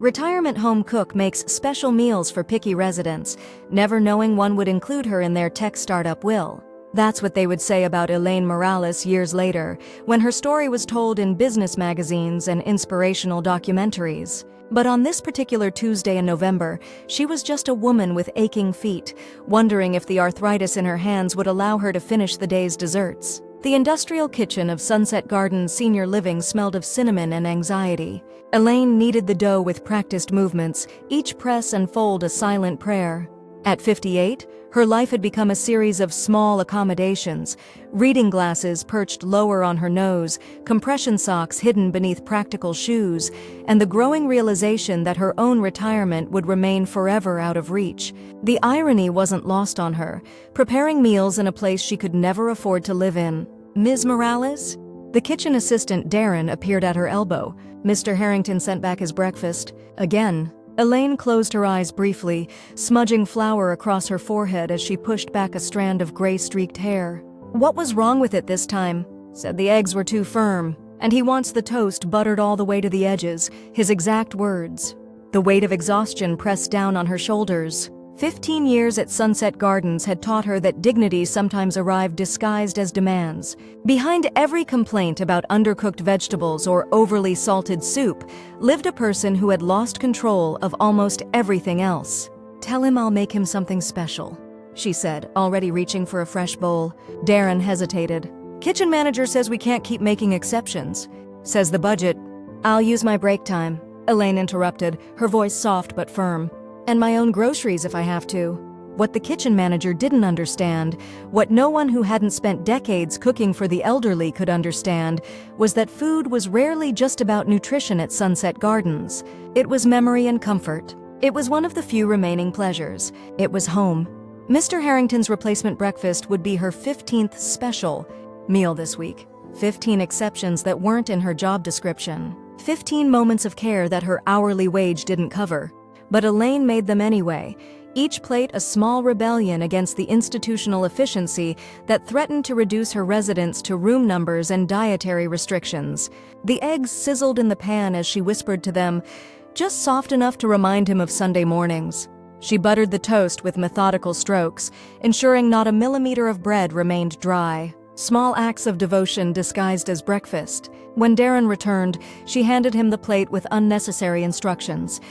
Retirement home cook makes special meals for picky residents, never knowing one would include her in their tech startup will. That's what they would say about Elaine Morales years later, when her story was told in business magazines and inspirational documentaries. But on this particular Tuesday in November, she was just a woman with aching feet, wondering if the arthritis in her hands would allow her to finish the day's desserts. The industrial kitchen of Sunset Gardens Senior Living smelled of cinnamon and anxiety. Elaine kneaded the dough with practiced movements, each press and fold a silent prayer. At 58, her life had become a series of small accommodations, reading glasses perched lower on her nose, compression socks hidden beneath practical shoes, and the growing realization that her own retirement would remain forever out of reach. The irony wasn't lost on her, preparing meals in a place she could never afford to live in. "Ms. Morales?" The kitchen assistant, Darren, appeared at her elbow. "Mr. Harrington sent back his breakfast." Again. Elaine closed her eyes briefly, smudging flour across her forehead as she pushed back a strand of gray-streaked hair. "What was wrong with it this time?" "Said the eggs were too firm, and he wants the toast buttered all the way to the edges," his exact words. The weight of exhaustion pressed down on her shoulders. 15 years at Sunset Gardens had taught her that dignity sometimes arrived disguised as demands. Behind every complaint about undercooked vegetables or overly salted soup lived a person who had lost control of almost everything else. "Tell him I'll make him something special," she said, already reaching for a fresh bowl. Darren hesitated. "Kitchen manager says we can't keep making exceptions. Says the budget." "I'll use my break time," Elaine interrupted, her voice soft but firm. "And my own groceries if I have to." What the kitchen manager didn't understand, what no one who hadn't spent decades cooking for the elderly could understand, was that food was rarely just about nutrition at Sunset Gardens. It was memory and comfort. It was one of the few remaining pleasures. It was home. Mr. Harrington's replacement breakfast would be her 15th special meal this week. 15 exceptions that weren't in her job description. 15 moments of care that her hourly wage didn't cover. But Elaine made them anyway, each plate a small rebellion against the institutional efficiency that threatened to reduce her residents to room numbers and dietary restrictions. The eggs sizzled in the pan as she whispered to them, just soft enough to remind him of Sunday mornings. She buttered the toast with methodical strokes, ensuring not a millimeter of bread remained dry. Small acts of devotion disguised as breakfast. When Darren returned, she handed him the plate with unnecessary instructions.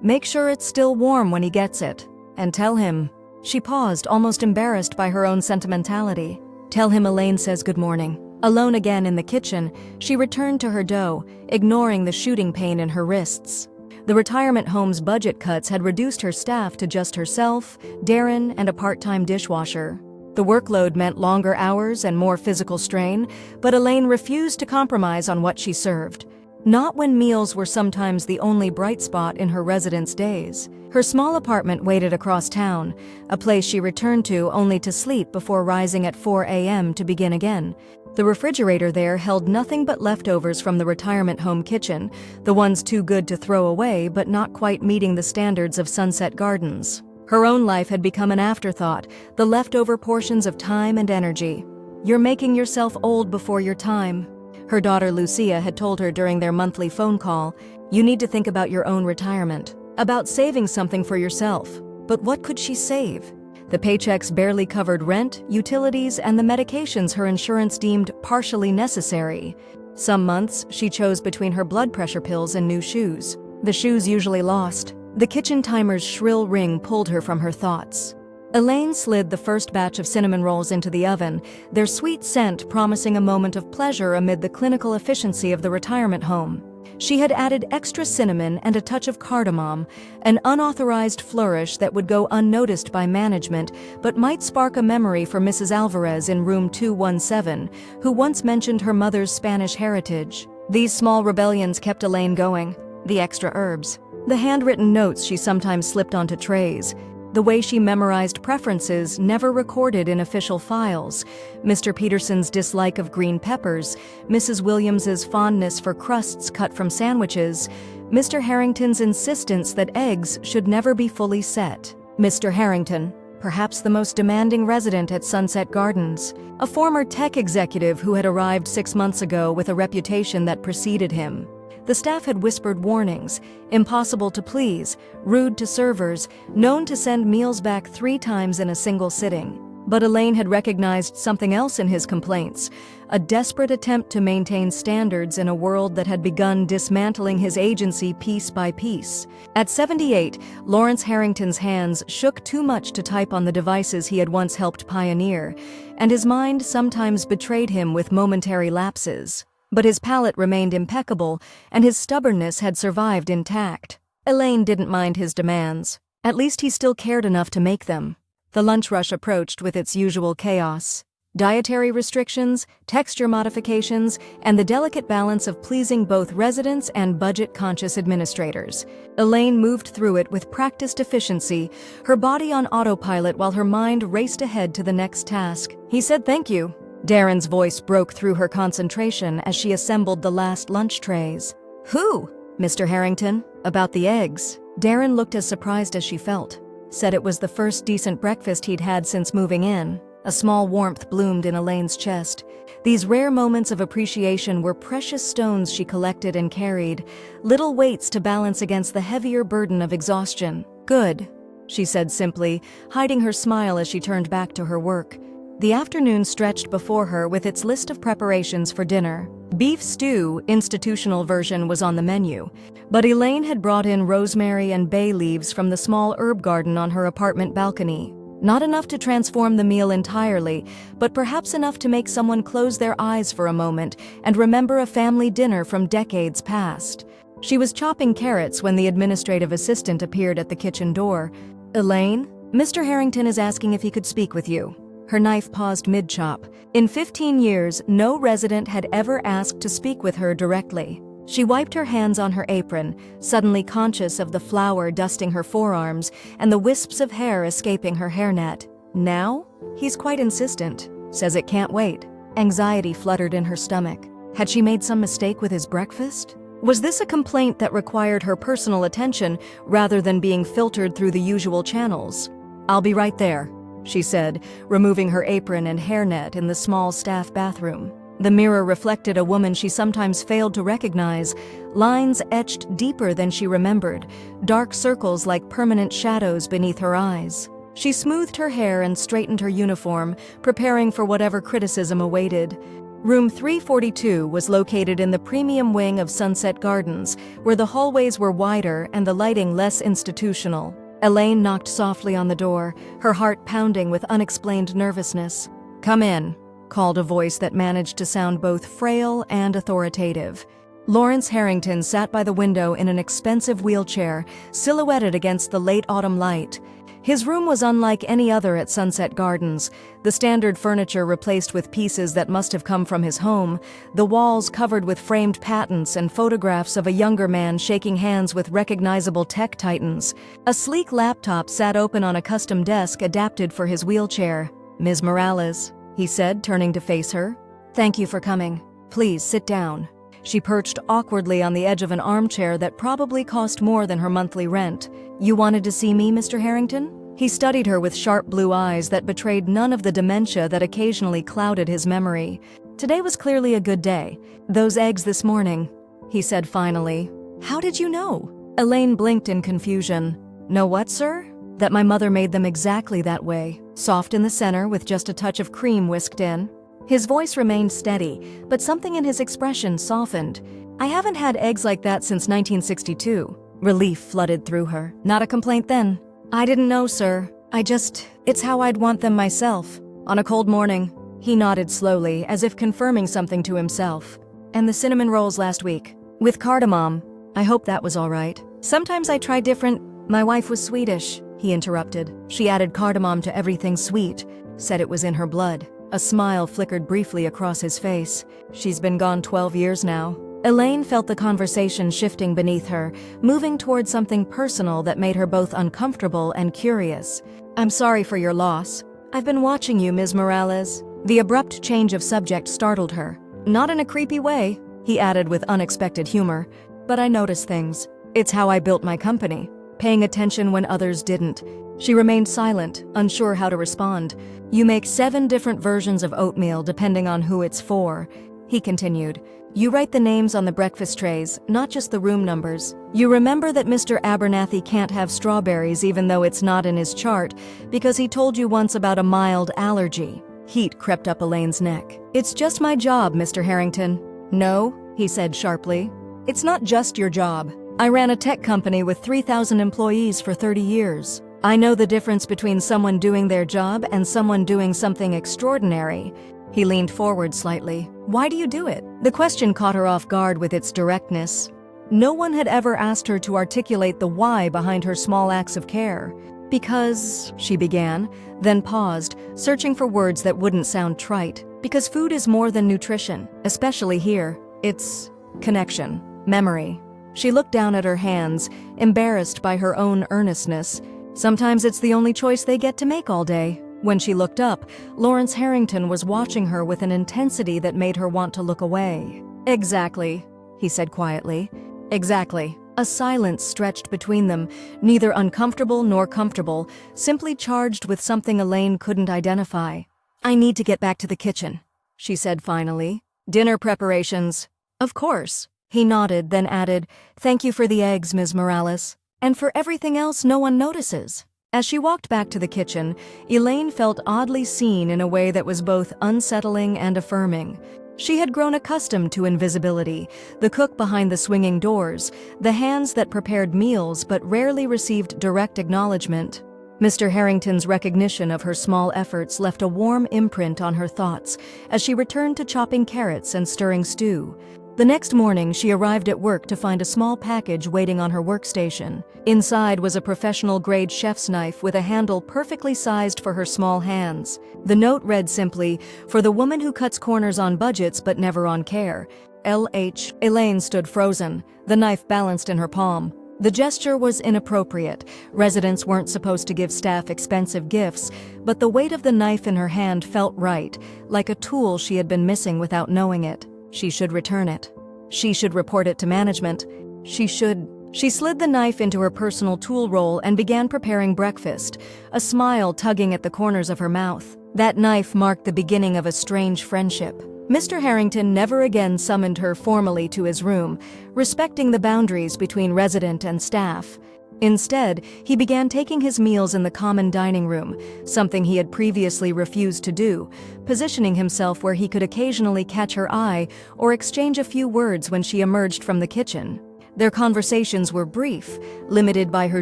"Make sure it's still warm when he gets it. And tell him." She paused, almost embarrassed by her own sentimentality. "Tell him Elaine says good morning." Alone again in the kitchen, she returned to her dough, ignoring the shooting pain in her wrists. The retirement home's budget cuts had reduced her staff to just herself, Darren, and a part-time dishwasher. The workload meant longer hours and more physical strain, but Elaine refused to compromise on what she served. Not when meals were sometimes the only bright spot in her residence days. Her small apartment waited across town, a place she returned to only to sleep before rising at 4 a.m. to begin again. The refrigerator there held nothing but leftovers from the retirement home kitchen, the ones too good to throw away but not quite meeting the standards of Sunset Gardens. Her own life had become an afterthought, the leftover portions of time and energy. "You're making yourself old before your time," her daughter Lucia had told her during their monthly phone call. "You need to think about your own retirement, about saving something for yourself." But what could she save? The paychecks barely covered rent, utilities, and the medications her insurance deemed partially necessary. Some months, she chose between her blood pressure pills and new shoes. The shoes usually lost. The kitchen timer's shrill ring pulled her from her thoughts. Elaine slid the first batch of cinnamon rolls into the oven, their sweet scent promising a moment of pleasure amid the clinical efficiency of the retirement home. She had added extra cinnamon and a touch of cardamom, an unauthorized flourish that would go unnoticed by management but might spark a memory for Mrs. Alvarez in room 217, who once mentioned her mother's Spanish heritage. These small rebellions kept Elaine going. The extra herbs. The handwritten notes she sometimes slipped onto trays. The way she memorized preferences never recorded in official files. Mr. Peterson's dislike of green peppers, Mrs. Williams's fondness for crusts cut from sandwiches, Mr. Harrington's insistence that eggs should never be fully set. Mr. Harrington, perhaps the most demanding resident at Sunset Gardens, a former tech executive who had arrived 6 months ago with a reputation that preceded him. The staff had whispered warnings: impossible to please, rude to servers, known to send meals back 3 times in a single sitting. But Elaine had recognized something else in his complaints, a desperate attempt to maintain standards in a world that had begun dismantling his agency piece by piece. At 78, Lawrence Harrington's hands shook too much to type on the devices he had once helped pioneer, and his mind sometimes betrayed him with momentary lapses. But his palate remained impeccable, and his stubbornness had survived intact. Elaine didn't mind his demands. At least he still cared enough to make them. The lunch rush approached with its usual chaos. Dietary restrictions, texture modifications, and the delicate balance of pleasing both residents and budget-conscious administrators. Elaine moved through it with practiced efficiency, her body on autopilot while her mind raced ahead to the next task. He said thank you. Darren's voice broke through her concentration as she assembled the last lunch trays. Who? Mr. Harrington. About the eggs. Darren looked as surprised as she felt. Said it was the first decent breakfast he'd had since moving in. A small warmth bloomed in Elaine's chest. These rare moments of appreciation were precious stones she collected and carried, little weights to balance against the heavier burden of exhaustion. Good, she said simply, hiding her smile as she turned back to her work. The afternoon stretched before her with its list of preparations for dinner. Beef stew, institutional version, was on the menu, but Elaine had brought in rosemary and bay leaves from the small herb garden on her apartment balcony. Not enough to transform the meal entirely, but perhaps enough to make someone close their eyes for a moment and remember a family dinner from decades past. She was chopping carrots when the administrative assistant appeared at the kitchen door. Elaine, Mr. Harrington is asking if he could speak with you. Her knife paused mid-chop. In 15 years, no resident had ever asked to speak with her directly. She wiped her hands on her apron, suddenly conscious of the flour dusting her forearms and the wisps of hair escaping her hairnet. Now? He's quite insistent. Says it can't wait. Anxiety fluttered in her stomach. Had she made some mistake with his breakfast? Was this a complaint that required her personal attention rather than being filtered through the usual channels? I'll be right there, she said, removing her apron and hairnet in the small staff bathroom. The mirror reflected a woman she sometimes failed to recognize, lines etched deeper than she remembered, dark circles like permanent shadows beneath her eyes. She smoothed her hair and straightened her uniform, preparing for whatever criticism awaited. Room 342 was located in the premium wing of Sunset Gardens, where the hallways were wider and the lighting less institutional. Elaine knocked softly on the door, her heart pounding with unexplained nervousness. Come in, called a voice that managed to sound both frail and authoritative. Lawrence Harrington sat by the window in an expensive wheelchair, silhouetted against the late autumn light. His room was unlike any other at Sunset Gardens, the standard furniture replaced with pieces that must have come from his home, the walls covered with framed patents and photographs of a younger man shaking hands with recognizable tech titans. A sleek laptop sat open on a custom desk adapted for his wheelchair. Ms. Morales, he said, turning to face her. Thank you for coming. Please sit down. She perched awkwardly on the edge of an armchair that probably cost more than her monthly rent. You wanted to see me, Mr. Harrington? He studied her with sharp blue eyes that betrayed none of the dementia that occasionally clouded his memory. Today was clearly a good day. Those eggs this morning, he said finally. How did you know? Elaine blinked in confusion. Know what, sir? That my mother made them exactly that way, soft in the center with just a touch of cream whisked in. His voice remained steady, but something in his expression softened. I haven't had eggs like that since 1962. Relief flooded through her. Not a complaint then. I didn't know, sir. It's how I'd want them myself. On a cold morning. He nodded slowly, as if confirming something to himself. And the cinnamon rolls last week. With cardamom. I hope that was all right. Sometimes I try different. My wife was Swedish, he interrupted. She added cardamom to everything sweet. Said it was in her blood. A smile flickered briefly across his face. She's been gone 12 years now. Elaine felt the conversation shifting beneath her, moving toward something personal that made her both uncomfortable and curious. I'm sorry for your loss. I've been watching you, Ms. Morales. The abrupt change of subject startled her. Not in a creepy way, he added with unexpected humor. But I notice things. It's how I built my company, paying attention when others didn't. She remained silent, unsure how to respond. You make 7 different versions of oatmeal depending on who it's for, he continued. You write the names on the breakfast trays, not just the room numbers. You remember that Mr. Abernathy can't have strawberries even though it's not in his chart, because he told you once about a mild allergy. Heat crept up Elaine's neck. It's just my job, Mr. Harrington. No, he said sharply. It's not just your job. I ran a tech company with 3,000 employees for 30 years. I know the difference between someone doing their job and someone doing something extraordinary. He leaned forward slightly. Why do you do it? The question caught her off guard with its directness. No one had ever asked her to articulate the why behind her small acts of care. Because, she began, then paused, searching for words that wouldn't sound trite. Because food is more than nutrition, especially here. It's connection, memory. She looked down at her hands, embarrassed by her own earnestness. Sometimes it's the only choice they get to make all day. When she looked up, Lawrence Harrington was watching her with an intensity that made her want to look away. Exactly, he said quietly. Exactly. A silence stretched between them, neither uncomfortable nor comfortable, simply charged with something Elaine couldn't identify. I need to get back to the kitchen, she said finally. Dinner preparations. Of course. He nodded, then added, Thank you for the eggs, Ms. Morales. And for everything else no one notices. As she walked back to the kitchen, Elaine felt oddly seen in a way that was both unsettling and affirming. She had grown accustomed to invisibility, the cook behind the swinging doors, the hands that prepared meals but rarely received direct acknowledgement. Mr. Harrington's recognition of her small efforts left a warm imprint on her thoughts as she returned to chopping carrots and stirring stew. The next morning, she arrived at work to find a small package waiting on her workstation. Inside was a professional-grade chef's knife with a handle perfectly sized for her small hands. The note read simply, For the woman who cuts corners on budgets but never on care. L.H. Elaine stood frozen, the knife balanced in her palm. The gesture was inappropriate. Residents weren't supposed to give staff expensive gifts, but the weight of the knife in her hand felt right, like a tool she had been missing without knowing it. She should return it. She should report it to management. She slid the knife into her personal tool roll and began preparing breakfast, a smile tugging at the corners of her mouth. That knife marked the beginning of a strange friendship. Mr. Harrington never again summoned her formally to his room, respecting the boundaries between resident and staff. Instead, he began taking his meals in the common dining room, something he had previously refused to do, positioning himself where he could occasionally catch her eye or exchange a few words when she emerged from the kitchen. Their conversations were brief, limited by her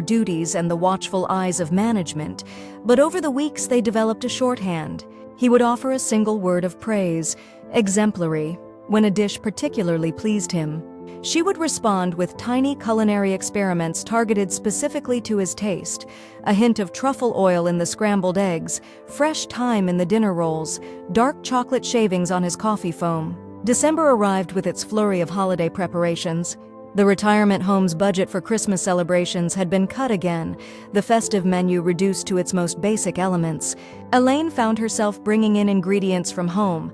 duties and the watchful eyes of management, but over the weeks they developed a shorthand. He would offer a single word of praise, exemplary, when a dish particularly pleased him. She would respond with tiny culinary experiments targeted specifically to his taste, a hint of truffle oil in the scrambled eggs, fresh thyme in the dinner rolls, dark chocolate shavings on his coffee foam. December arrived with its flurry of holiday preparations. The retirement home's budget for Christmas celebrations had been cut again, the festive menu reduced to its most basic elements. Elaine found herself bringing in ingredients from home: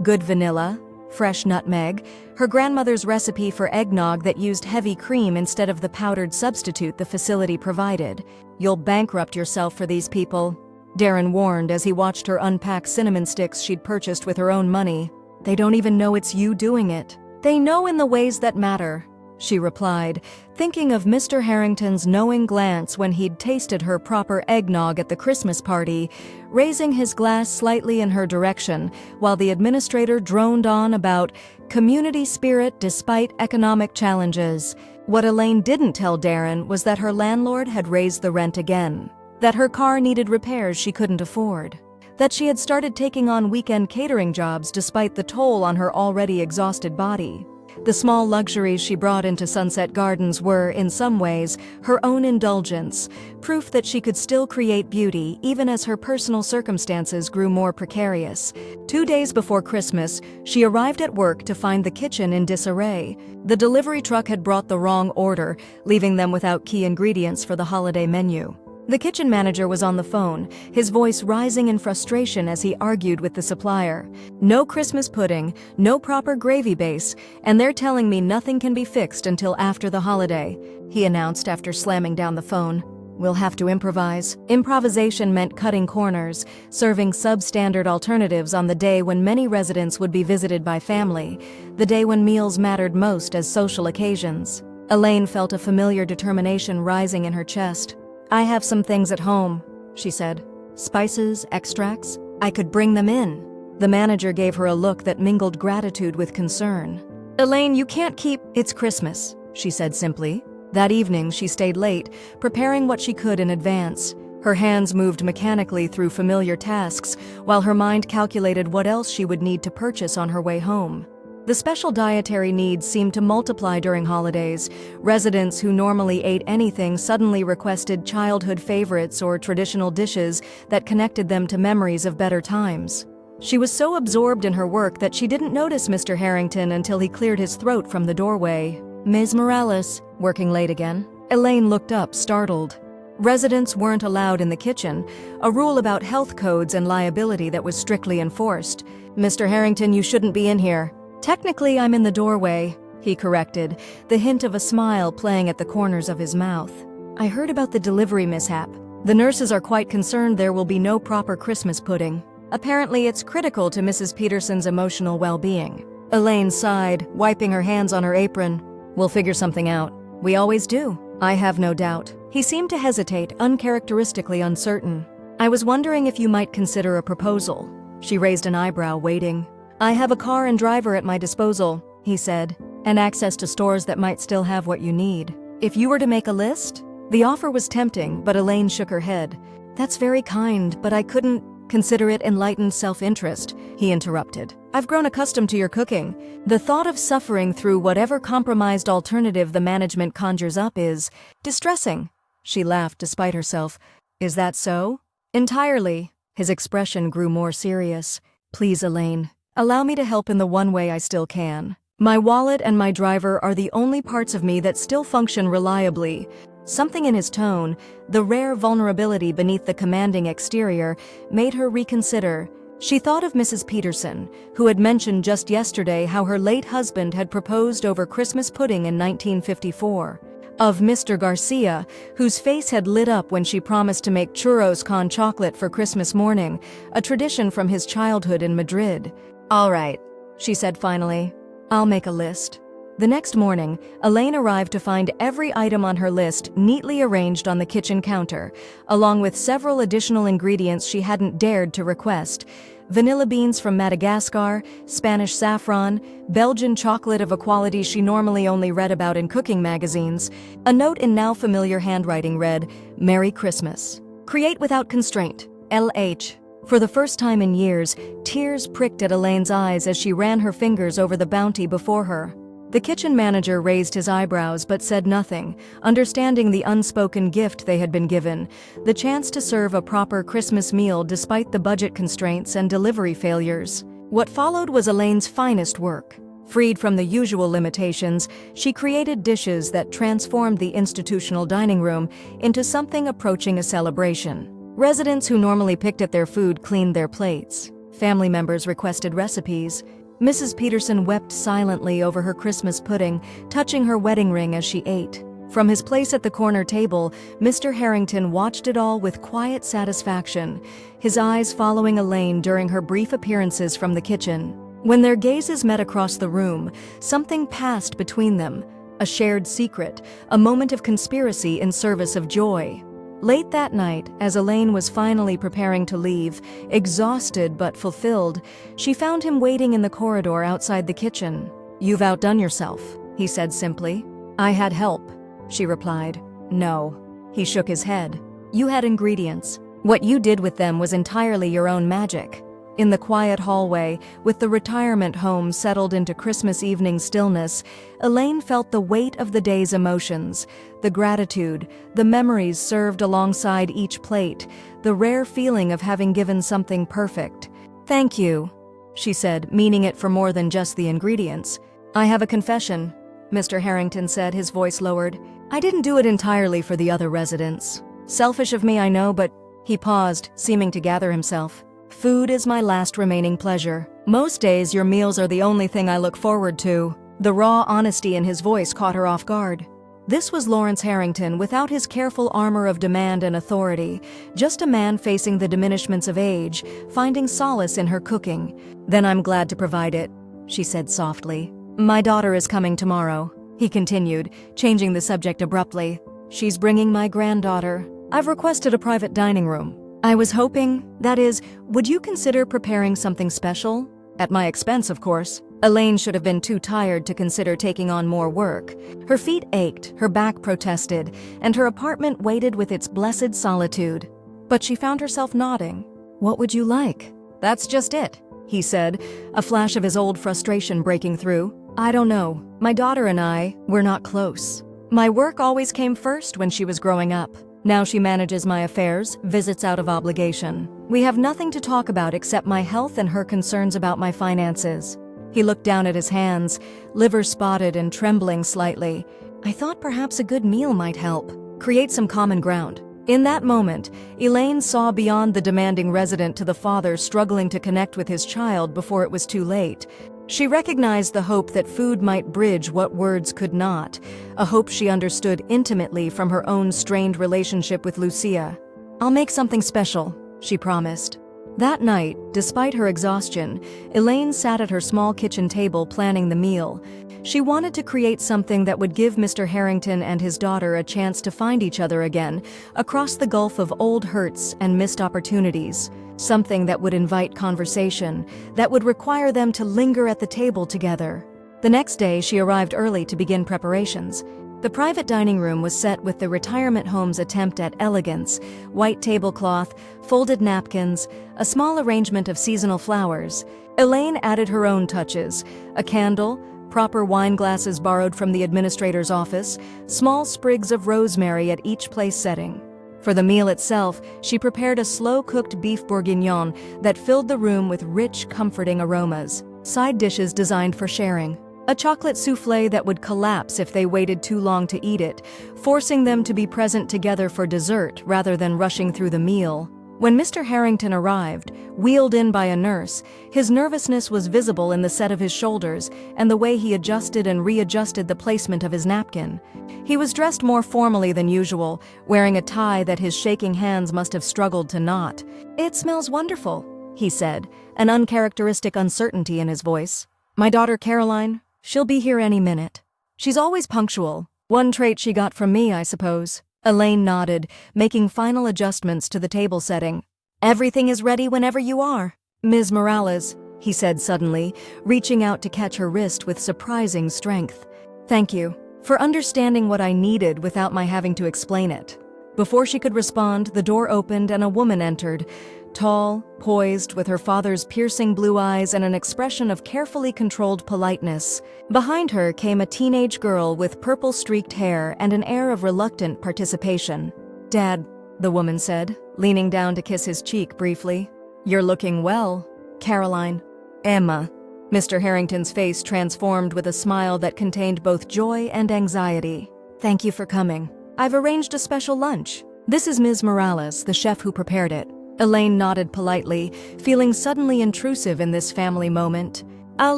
good vanilla, fresh nutmeg, her grandmother's recipe for eggnog that used heavy cream instead of the powdered substitute the facility provided. You'll bankrupt yourself for these people, Darren warned as he watched her unpack cinnamon sticks she'd purchased with her own money. They don't even know it's you doing it. They know in the ways that matter, she replied, thinking of Mr. Harrington's knowing glance when he'd tasted her proper eggnog at the Christmas party, raising his glass slightly in her direction while the administrator droned on about community spirit despite economic challenges. What Elaine didn't tell Darren was that her landlord had raised the rent again, that her car needed repairs she couldn't afford, that she had started taking on weekend catering jobs despite the toll on her already exhausted body. The small luxuries she brought into Sunset Gardens were, in some ways, her own indulgence, proof that she could still create beauty even as her personal circumstances grew more precarious. 2 days before Christmas, she arrived at work to find the kitchen in disarray. The delivery truck had brought the wrong order, leaving them without key ingredients for the holiday menu. The kitchen manager was on the phone, his voice rising in frustration as he argued with the supplier. No Christmas pudding, no proper gravy base, and they're telling me nothing can be fixed until after the holiday, he announced after slamming down the phone. we'll have to improvise. Improvisation meant cutting corners, serving substandard alternatives on the day when many residents would be visited by family, the day when meals mattered most as social occasions. Elaine felt a familiar determination rising in her chest. "I have some things at home," she said. "Spices, extracts. I could bring them in." The manager gave her a look that mingled gratitude with concern. "Elaine, you can't keep—" "It's Christmas," she said simply. That evening, she stayed late, preparing what she could in advance. Her hands moved mechanically through familiar tasks, while her mind calculated what else she would need to purchase on her way home. The special dietary needs seemed to multiply during holidays. Residents who normally ate anything suddenly requested childhood favorites or traditional dishes that connected them to memories of better times. She was so absorbed in her work that she didn't notice Mr. Harrington until he cleared his throat from the doorway. "Ms. Morales, working late again?" Elaine looked up, startled. Residents weren't allowed in the kitchen, a rule about health codes and liability that was strictly enforced. "Mr. Harrington, you shouldn't be in here." "Technically, I'm in the doorway," he corrected, the hint of a smile playing at the corners of his mouth. "I heard about the delivery mishap. The nurses are quite concerned there will be no proper Christmas pudding. Apparently, it's critical to Mrs. Peterson's emotional well-being." Elaine sighed, wiping her hands on her apron. "We'll figure something out." "We always do." "I have no doubt." He seemed to hesitate, uncharacteristically uncertain. "I was wondering if you might consider a proposal." She raised an eyebrow, waiting. "I have a car and driver at my disposal," he said, "and access to stores that might still have what you need. If you were to make a list?" The offer was tempting, but Elaine shook her head. "That's very kind, but I couldn't—" "Consider it enlightened self-interest," he interrupted. "I've grown accustomed to your cooking. The thought of suffering through whatever compromised alternative the management conjures up is distressing." She laughed despite herself. "Is that so?" "Entirely." His expression grew more serious. "Please, Elaine, allow me to help in the one way I still can. My wallet and my driver are the only parts of me that still function reliably." Something in his tone, the rare vulnerability beneath the commanding exterior, made her reconsider. She thought of Mrs. Peterson, who had mentioned just yesterday how her late husband had proposed over Christmas pudding in 1954. Of Mr. Garcia, whose face had lit up when she promised to make churros con chocolate for Christmas morning, a tradition from his childhood in Madrid. "All right," she said finally. "I'll make a list." The next morning, Elaine arrived to find every item on her list neatly arranged on the kitchen counter, along with several additional ingredients she hadn't dared to request. Vanilla beans from Madagascar, Spanish saffron, Belgian chocolate of a quality she normally only read about in cooking magazines. A note in now familiar handwriting read, "Merry Christmas. Create without constraint. L.H." For the first time in years, tears pricked at Elaine's eyes as she ran her fingers over the bounty before her. The kitchen manager raised his eyebrows but said nothing, understanding the unspoken gift they had been given, the chance to serve a proper Christmas meal despite the budget constraints and delivery failures. What followed was Elaine's finest work. Freed from the usual limitations, she created dishes that transformed the institutional dining room into something approaching a celebration. Residents who normally picked at their food cleaned their plates. Family members requested recipes. Mrs. Peterson wept silently over her Christmas pudding, touching her wedding ring as she ate. From his place at the corner table, Mr. Harrington watched it all with quiet satisfaction, his eyes following Elaine during her brief appearances from the kitchen. When their gazes met across the room, something passed between them, a shared secret, a moment of conspiracy in service of joy. Late that night, as Elaine was finally preparing to leave, exhausted but fulfilled, she found him waiting in the corridor outside the kitchen. "You've outdone yourself," he said simply. "I had help," she replied. "No." He shook his head. "You had ingredients. What you did with them was entirely your own magic." In the quiet hallway, with the retirement home settled into Christmas evening stillness, Elaine felt the weight of the day's emotions, the gratitude, the memories served alongside each plate, the rare feeling of having given something perfect. "Thank you," she said, meaning it for more than just the ingredients. "I have a confession," Mr. Harrington said, his voice lowered. "I didn't do it entirely for the other residents. Selfish of me, I know, but—" He paused, seeming to gather himself. "Food is my last remaining pleasure. Most days your meals are the only thing I look forward to." The raw honesty in his voice caught her off guard. This was Lawrence Harrington without his careful armor of demand and authority, just a man facing the diminishments of age, finding solace in her cooking. "Then I'm glad to provide it," she said softly. "My daughter is coming tomorrow," he continued, changing the subject abruptly. "She's bringing my granddaughter. I've requested a private dining room. I was hoping, that is, would you consider preparing something special? At my expense, of course." Elaine should have been too tired to consider taking on more work. Her feet ached, her back protested, and her apartment waited with its blessed solitude. But she found herself nodding. "What would you like?" "That's just it," he said, a flash of his old frustration breaking through. "I don't know. My daughter and we're not close. My work always came first when she was growing up. Now she manages my affairs, visits out of obligation. We have nothing to talk about except my health and her concerns about my finances." He looked down at his hands, liver spotted and trembling slightly. "I thought perhaps a good meal might help. Create some common ground." In that moment, Elaine saw beyond the demanding resident to the father struggling to connect with his child before it was too late. She recognized the hope that food might bridge what words could not, a hope she understood intimately from her own strained relationship with Lucia. "I'll make something special," she promised. That night, despite her exhaustion, Elaine sat at her small kitchen table planning the meal. She wanted to create something that would give Mr. Harrington and his daughter a chance to find each other again, across the gulf of old hurts and missed opportunities. Something that would invite conversation, that would require them to linger at the table together. The next day, she arrived early to begin preparations. The private dining room was set with the retirement home's attempt at elegance: white tablecloth, folded napkins, a small arrangement of seasonal flowers. Elaine added her own touches: a candle, proper wine glasses borrowed from the administrator's office, small sprigs of rosemary at each place setting. For the meal itself, she prepared a slow-cooked beef bourguignon that filled the room with rich, comforting aromas. Side dishes designed for sharing. A chocolate soufflé that would collapse if they waited too long to eat it, forcing them to be present together for dessert rather than rushing through the meal. When Mr. Harrington arrived, wheeled in by a nurse, his nervousness was visible in the set of his shoulders and the way he adjusted and readjusted the placement of his napkin. He was dressed more formally than usual, wearing a tie that his shaking hands must have struggled to knot. "It smells wonderful," he said, an uncharacteristic uncertainty in his voice. "My daughter Caroline, she'll be here any minute. She's always punctual. One trait she got from me, I suppose." Elaine nodded, making final adjustments to the table setting. "Everything is ready whenever you are." "Ms. Morales," he said suddenly, reaching out to catch her wrist with surprising strength. "Thank you for understanding what I needed without my having to explain it." Before she could respond, the door opened and a woman entered. Tall, poised, with her father's piercing blue eyes and an expression of carefully controlled politeness. Behind her came a teenage girl with purple-streaked hair and an air of reluctant participation. "Dad," the woman said, leaning down to kiss his cheek briefly. "You're looking well, Caroline." "Emma." Mr. Harrington's face transformed with a smile that contained both joy and anxiety. "Thank you for coming. I've arranged a special lunch. This is Ms. Morales, the chef who prepared it." Elaine nodded politely, feeling suddenly intrusive in this family moment. "I'll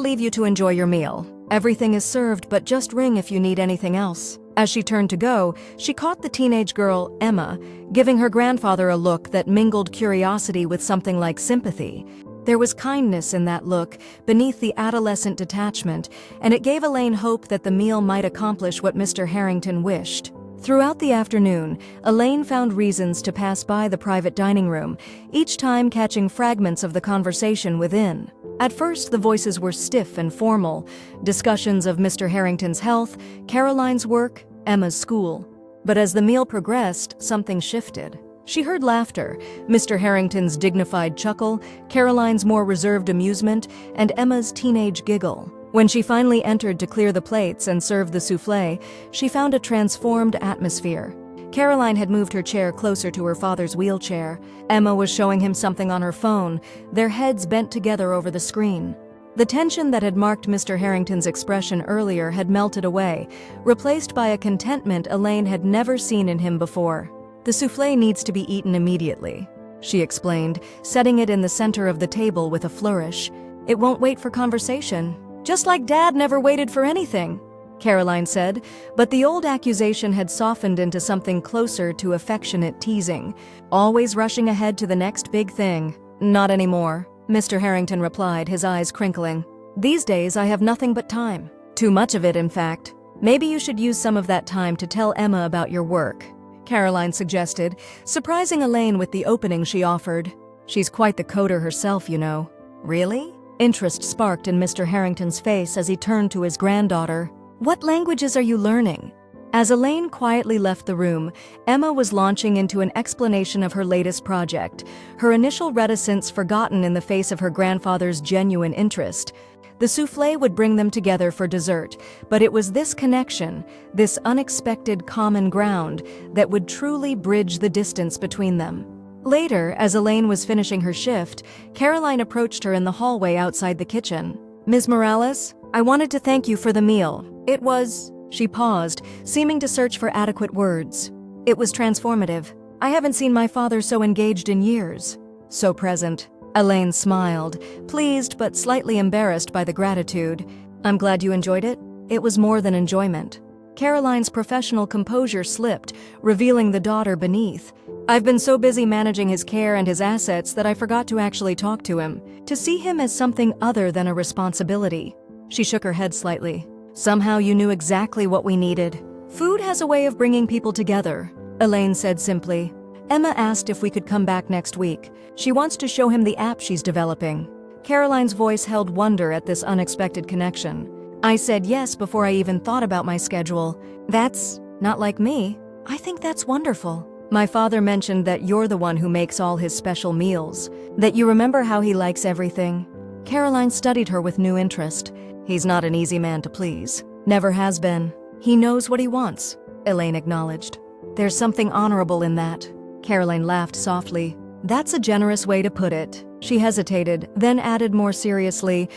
leave you to enjoy your meal. Everything is served, but just ring if you need anything else." As she turned to go, she caught the teenage girl, Emma, giving her grandfather a look that mingled curiosity with something like sympathy. There was kindness in that look, beneath the adolescent detachment, and it gave Elaine hope that the meal might accomplish what Mr. Harrington wished. Throughout the afternoon, Elaine found reasons to pass by the private dining room, each time catching fragments of the conversation within. At first, the voices were stiff and formal, discussions of Mr. Harrington's health, Caroline's work, Emma's school. But as the meal progressed, something shifted. She heard laughter, Mr. Harrington's dignified chuckle, Caroline's more reserved amusement, and Emma's teenage giggle. When she finally entered to clear the plates and serve the soufflé, she found a transformed atmosphere. Caroline had moved her chair closer to her father's wheelchair. Emma was showing him something on her phone, their heads bent together over the screen. The tension that had marked Mr. Harrington's expression earlier had melted away, replaced by a contentment Elaine had never seen in him before. "The soufflé needs to be eaten immediately," she explained, setting it in the center of the table with a flourish. "It won't wait for conversation. Just like Dad never waited for anything." Caroline said, but the old accusation had softened into something closer to affectionate teasing. Always rushing ahead to the next big thing. Not anymore, Mr. Harrington replied, his eyes crinkling. These days I have nothing but time. Too much of it, in fact. Maybe you should use some of that time to tell Emma about your work, Caroline suggested, surprising Elaine with the opening she offered. She's quite the coder herself, you know. Really? Interest sparked in Mr. Harrington's face as he turned to his granddaughter. What languages are you learning? As Elaine quietly left the room, Emma was launching into an explanation of her latest project, her initial reticence forgotten in the face of her grandfather's genuine interest. The soufflé would bring them together for dessert, but it was this connection, this unexpected common ground, that would truly bridge the distance between them. Later, as Elaine was finishing her shift, Caroline approached her in the hallway outside the kitchen. Ms. Morales, I wanted to thank you for the meal. It was... She paused, seeming to search for adequate words. It was transformative. I haven't seen my father so engaged in years. So present. Elaine smiled, pleased but slightly embarrassed by the gratitude. I'm glad you enjoyed it. It was more than enjoyment. Caroline's professional composure slipped, revealing the daughter beneath. I've been so busy managing his care and his assets that I forgot to actually talk to him, to see him as something other than a responsibility. She shook her head slightly. Somehow you knew exactly what we needed. Food has a way of bringing people together, Elaine said simply. Emma asked if we could come back next week. She wants to show him the app she's developing. Caroline's voice held wonder at this unexpected connection. I said yes before I even thought about my schedule. That's not like me. I think that's wonderful. My father mentioned that you're the one who makes all his special meals, that you remember how he likes everything. Caroline studied her with new interest. He's not an easy man to please. Never has been. He knows what he wants, Elaine acknowledged. There's something honorable in that. Caroline laughed softly. That's a generous way to put it. She hesitated, then added more seriously,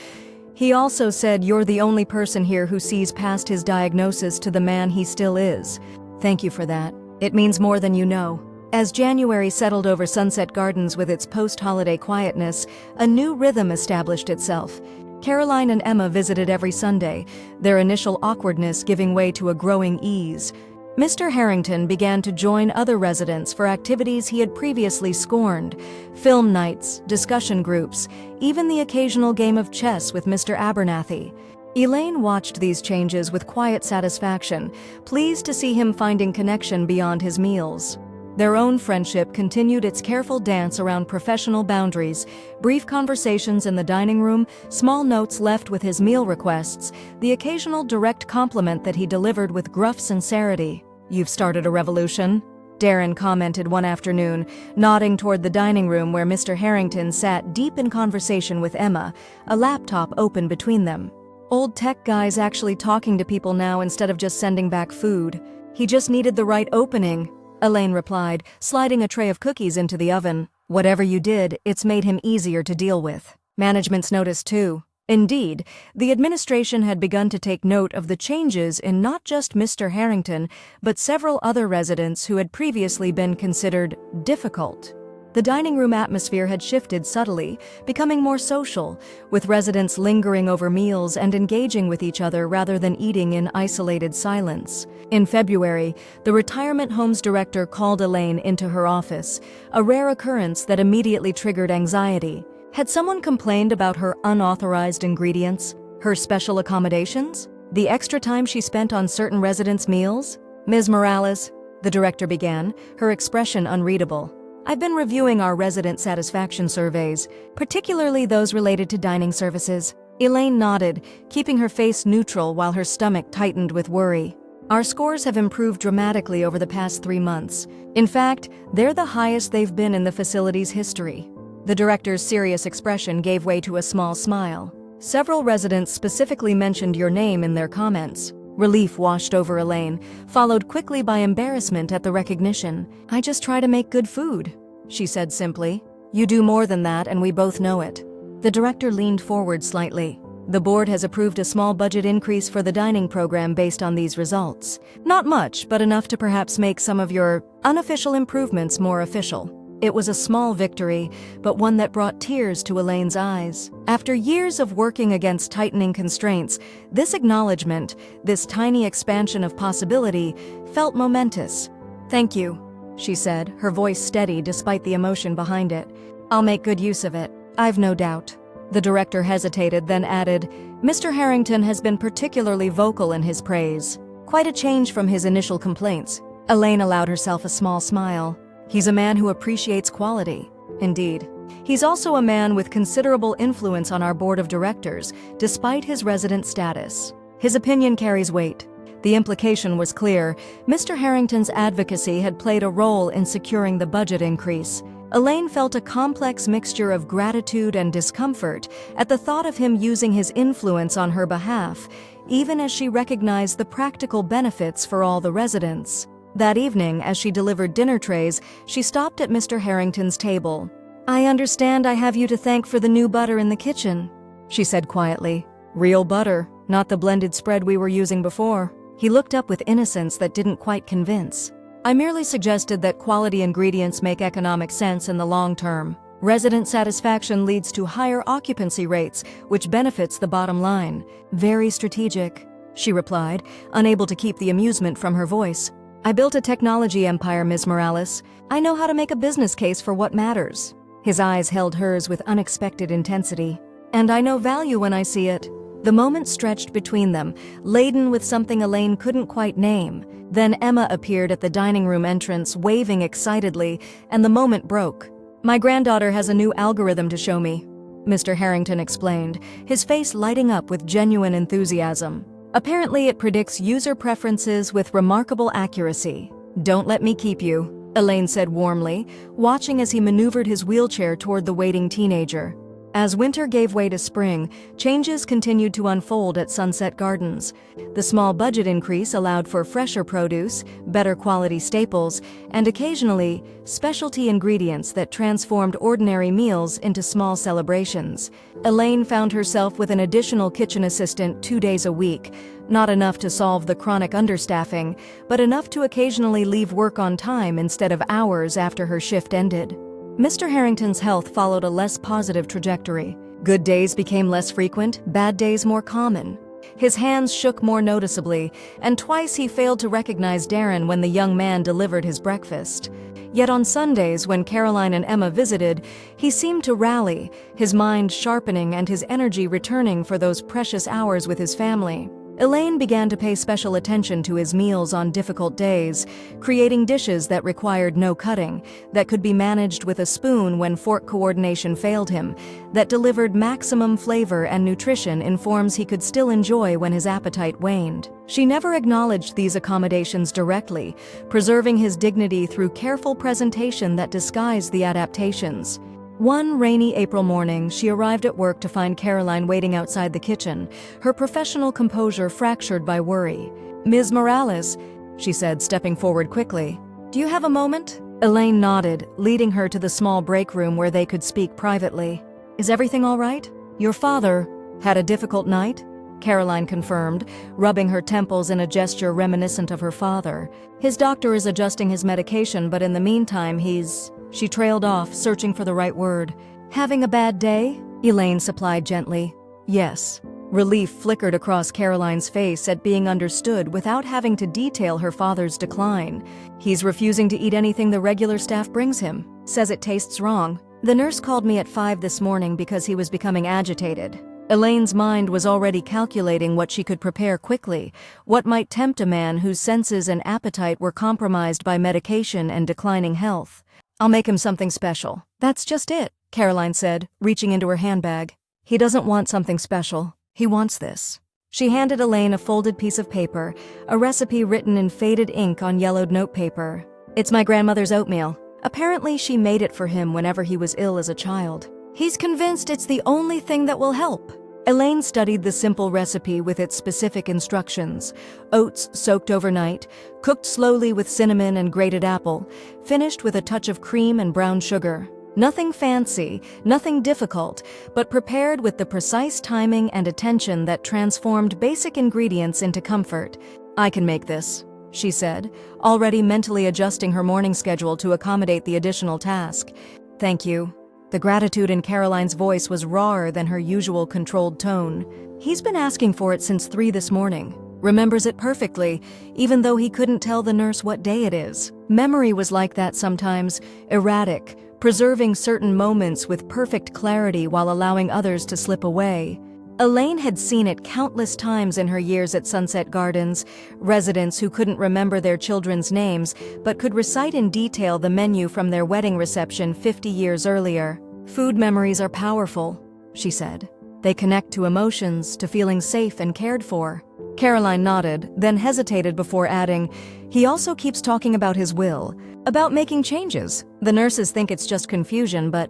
he also said you're the only person here who sees past his diagnosis to the man he still is. Thank you for that. It means more than you know. As January settled over Sunset Gardens with its post-holiday quietness, a new rhythm established itself. Caroline and Emma visited every Sunday, their initial awkwardness giving way to a growing ease. Mr. Harrington began to join other residents for activities he had previously scorned: film nights, discussion groups, even the occasional game of chess with Mr. Abernathy. Elaine watched these changes with quiet satisfaction, pleased to see him finding connection beyond his meals. Their own friendship continued its careful dance around professional boundaries, brief conversations in the dining room, small notes left with his meal requests, the occasional direct compliment that he delivered with gruff sincerity. You've started a revolution, Darren commented one afternoon, nodding toward the dining room where Mr. Harrington sat deep in conversation with Emma, a laptop open between them. Old tech guy's actually talking to people now instead of just sending back food. He just needed the right opening, Elaine replied, sliding a tray of cookies into the oven. Whatever you did, it's made him easier to deal with. Management's noticed too. Indeed, the administration had begun to take note of the changes in not just Mr. Harrington, but several other residents who had previously been considered difficult. The dining room atmosphere had shifted subtly, becoming more social, with residents lingering over meals and engaging with each other rather than eating in isolated silence. In February, the retirement home's director called Elaine into her office, a rare occurrence that immediately triggered anxiety. Had someone complained about her unauthorized ingredients, her special accommodations, the extra time she spent on certain residents' meals? Ms. Morales, the director began, her expression unreadable. I've been reviewing our resident satisfaction surveys, particularly those related to dining services. Elaine nodded, keeping her face neutral while her stomach tightened with worry. Our scores have improved dramatically over the past 3 months. In fact, they're the highest they've been in the facility's history. The director's serious expression gave way to a small smile. Several residents specifically mentioned your name in their comments. Relief washed over Elaine, followed quickly by embarrassment at the recognition. I just try to make good food, she said simply. You do more than that, and we both know it. The director leaned forward slightly. The board has approved a small budget increase for the dining program based on these results. Not much, but enough to perhaps make some of your unofficial improvements more official. It was a small victory, but one that brought tears to Elaine's eyes. After years of working against tightening constraints, this acknowledgement, this tiny expansion of possibility, felt momentous. "Thank you," she said, her voice steady despite the emotion behind it. "I'll make good use of it, I've no doubt." The director hesitated, then added, "Mr. Harrington has been particularly vocal in his praise. Quite a change from his initial complaints." Elaine allowed herself a small smile. "He's a man who appreciates quality." "Indeed. He's also a man with considerable influence on our board of directors, despite his resident status. His opinion carries weight." The implication was clear. Mr. Harrington's advocacy had played a role in securing the budget increase. Elaine felt a complex mixture of gratitude and discomfort at the thought of him using his influence on her behalf, even as she recognized the practical benefits for all the residents. That evening, as she delivered dinner trays, she stopped at Mr. Harrington's table. "I understand I have you to thank for the new butter in the kitchen," she said quietly. "Real butter, not the blended spread we were using before." He looked up with innocence that didn't quite convince. "I merely suggested that quality ingredients make economic sense in the long term. Resident satisfaction leads to higher occupancy rates, which benefits the bottom line. Very strategic," she replied, unable to keep the amusement from her voice. "I built a technology empire, Ms. Morales. I know how to make a business case for what matters." His eyes held hers with unexpected intensity. "And I know value when I see it." The moment stretched between them, laden with something Elaine couldn't quite name. Then Emma appeared at the dining room entrance, waving excitedly, and the moment broke. "My granddaughter has a new algorithm to show me," Mr. Harrington explained, his face lighting up with genuine enthusiasm. "Apparently it predicts user preferences with remarkable accuracy." "Don't let me keep you," Elaine said warmly, watching as he maneuvered his wheelchair toward the waiting teenager. As winter gave way to spring, changes continued to unfold at Sunset Gardens. The small budget increase allowed for fresher produce, better quality staples, and occasionally, specialty ingredients that transformed ordinary meals into small celebrations. Elaine found herself with an additional kitchen assistant 2 days a week, not enough to solve the chronic understaffing, but enough to occasionally leave work on time instead of hours after her shift ended. Mr. Harrington's health followed a less positive trajectory. Good days became less frequent, bad days more common. His hands shook more noticeably, and twice he failed to recognize Darren when the young man delivered his breakfast. Yet on Sundays, when Caroline and Emma visited, he seemed to rally, his mind sharpening and his energy returning for those precious hours with his family. Elaine began to pay special attention to his meals on difficult days, creating dishes that required no cutting, that could be managed with a spoon when fork coordination failed him, that delivered maximum flavor and nutrition in forms he could still enjoy when his appetite waned. She never acknowledged these accommodations directly, preserving his dignity through careful presentation that disguised the adaptations. One rainy April morning, she arrived at work to find Caroline waiting outside the kitchen, her professional composure fractured by worry. "Ms. Morales," she said, stepping forward quickly. "Do you have a moment?" Elaine nodded, leading her to the small break room where they could speak privately. "Is everything all right? Your father had a difficult night?" Caroline confirmed, rubbing her temples in a gesture reminiscent of her father. "His doctor is adjusting his medication, but in the meantime he's..." She trailed off, searching for the right word. "Having a bad day?" Elaine supplied gently. "Yes." Relief flickered across Caroline's face at being understood without having to detail her father's decline. "He's refusing to eat anything the regular staff brings him. Says it tastes wrong. The nurse called me at 5 this morning because he was becoming agitated." Elaine's mind was already calculating what she could prepare quickly, what might tempt a man whose senses and appetite were compromised by medication and declining health. "I'll make him something special." "That's just it," Caroline said, reaching into her handbag. "He doesn't want something special. He wants this." She handed Elaine a folded piece of paper, a recipe written in faded ink on yellowed notepaper. "It's my grandmother's oatmeal. Apparently she made it for him whenever he was ill as a child. He's convinced it's the only thing that will help." Elaine studied the simple recipe with its specific instructions. Oats soaked overnight, cooked slowly with cinnamon and grated apple, finished with a touch of cream and brown sugar. Nothing fancy, nothing difficult, but prepared with the precise timing and attention that transformed basic ingredients into comfort. "I can make this," she said, already mentally adjusting her morning schedule to accommodate the additional task. Thank you. The gratitude in Caroline's voice was rawer than her usual controlled tone. He's been asking for it since 3 this morning. Remembers it perfectly, even though he couldn't tell the nurse what day it is. Memory was like that sometimes, erratic, preserving certain moments with perfect clarity while allowing others to slip away. Elaine had seen it countless times in her years at Sunset Gardens, residents who couldn't remember their children's names but could recite in detail the menu from their wedding reception 50 years earlier. Food memories are powerful, she said. They connect to emotions, to feeling safe and cared for. Caroline nodded, then hesitated before adding, he also keeps talking about his will, about making changes. The nurses think it's just confusion, but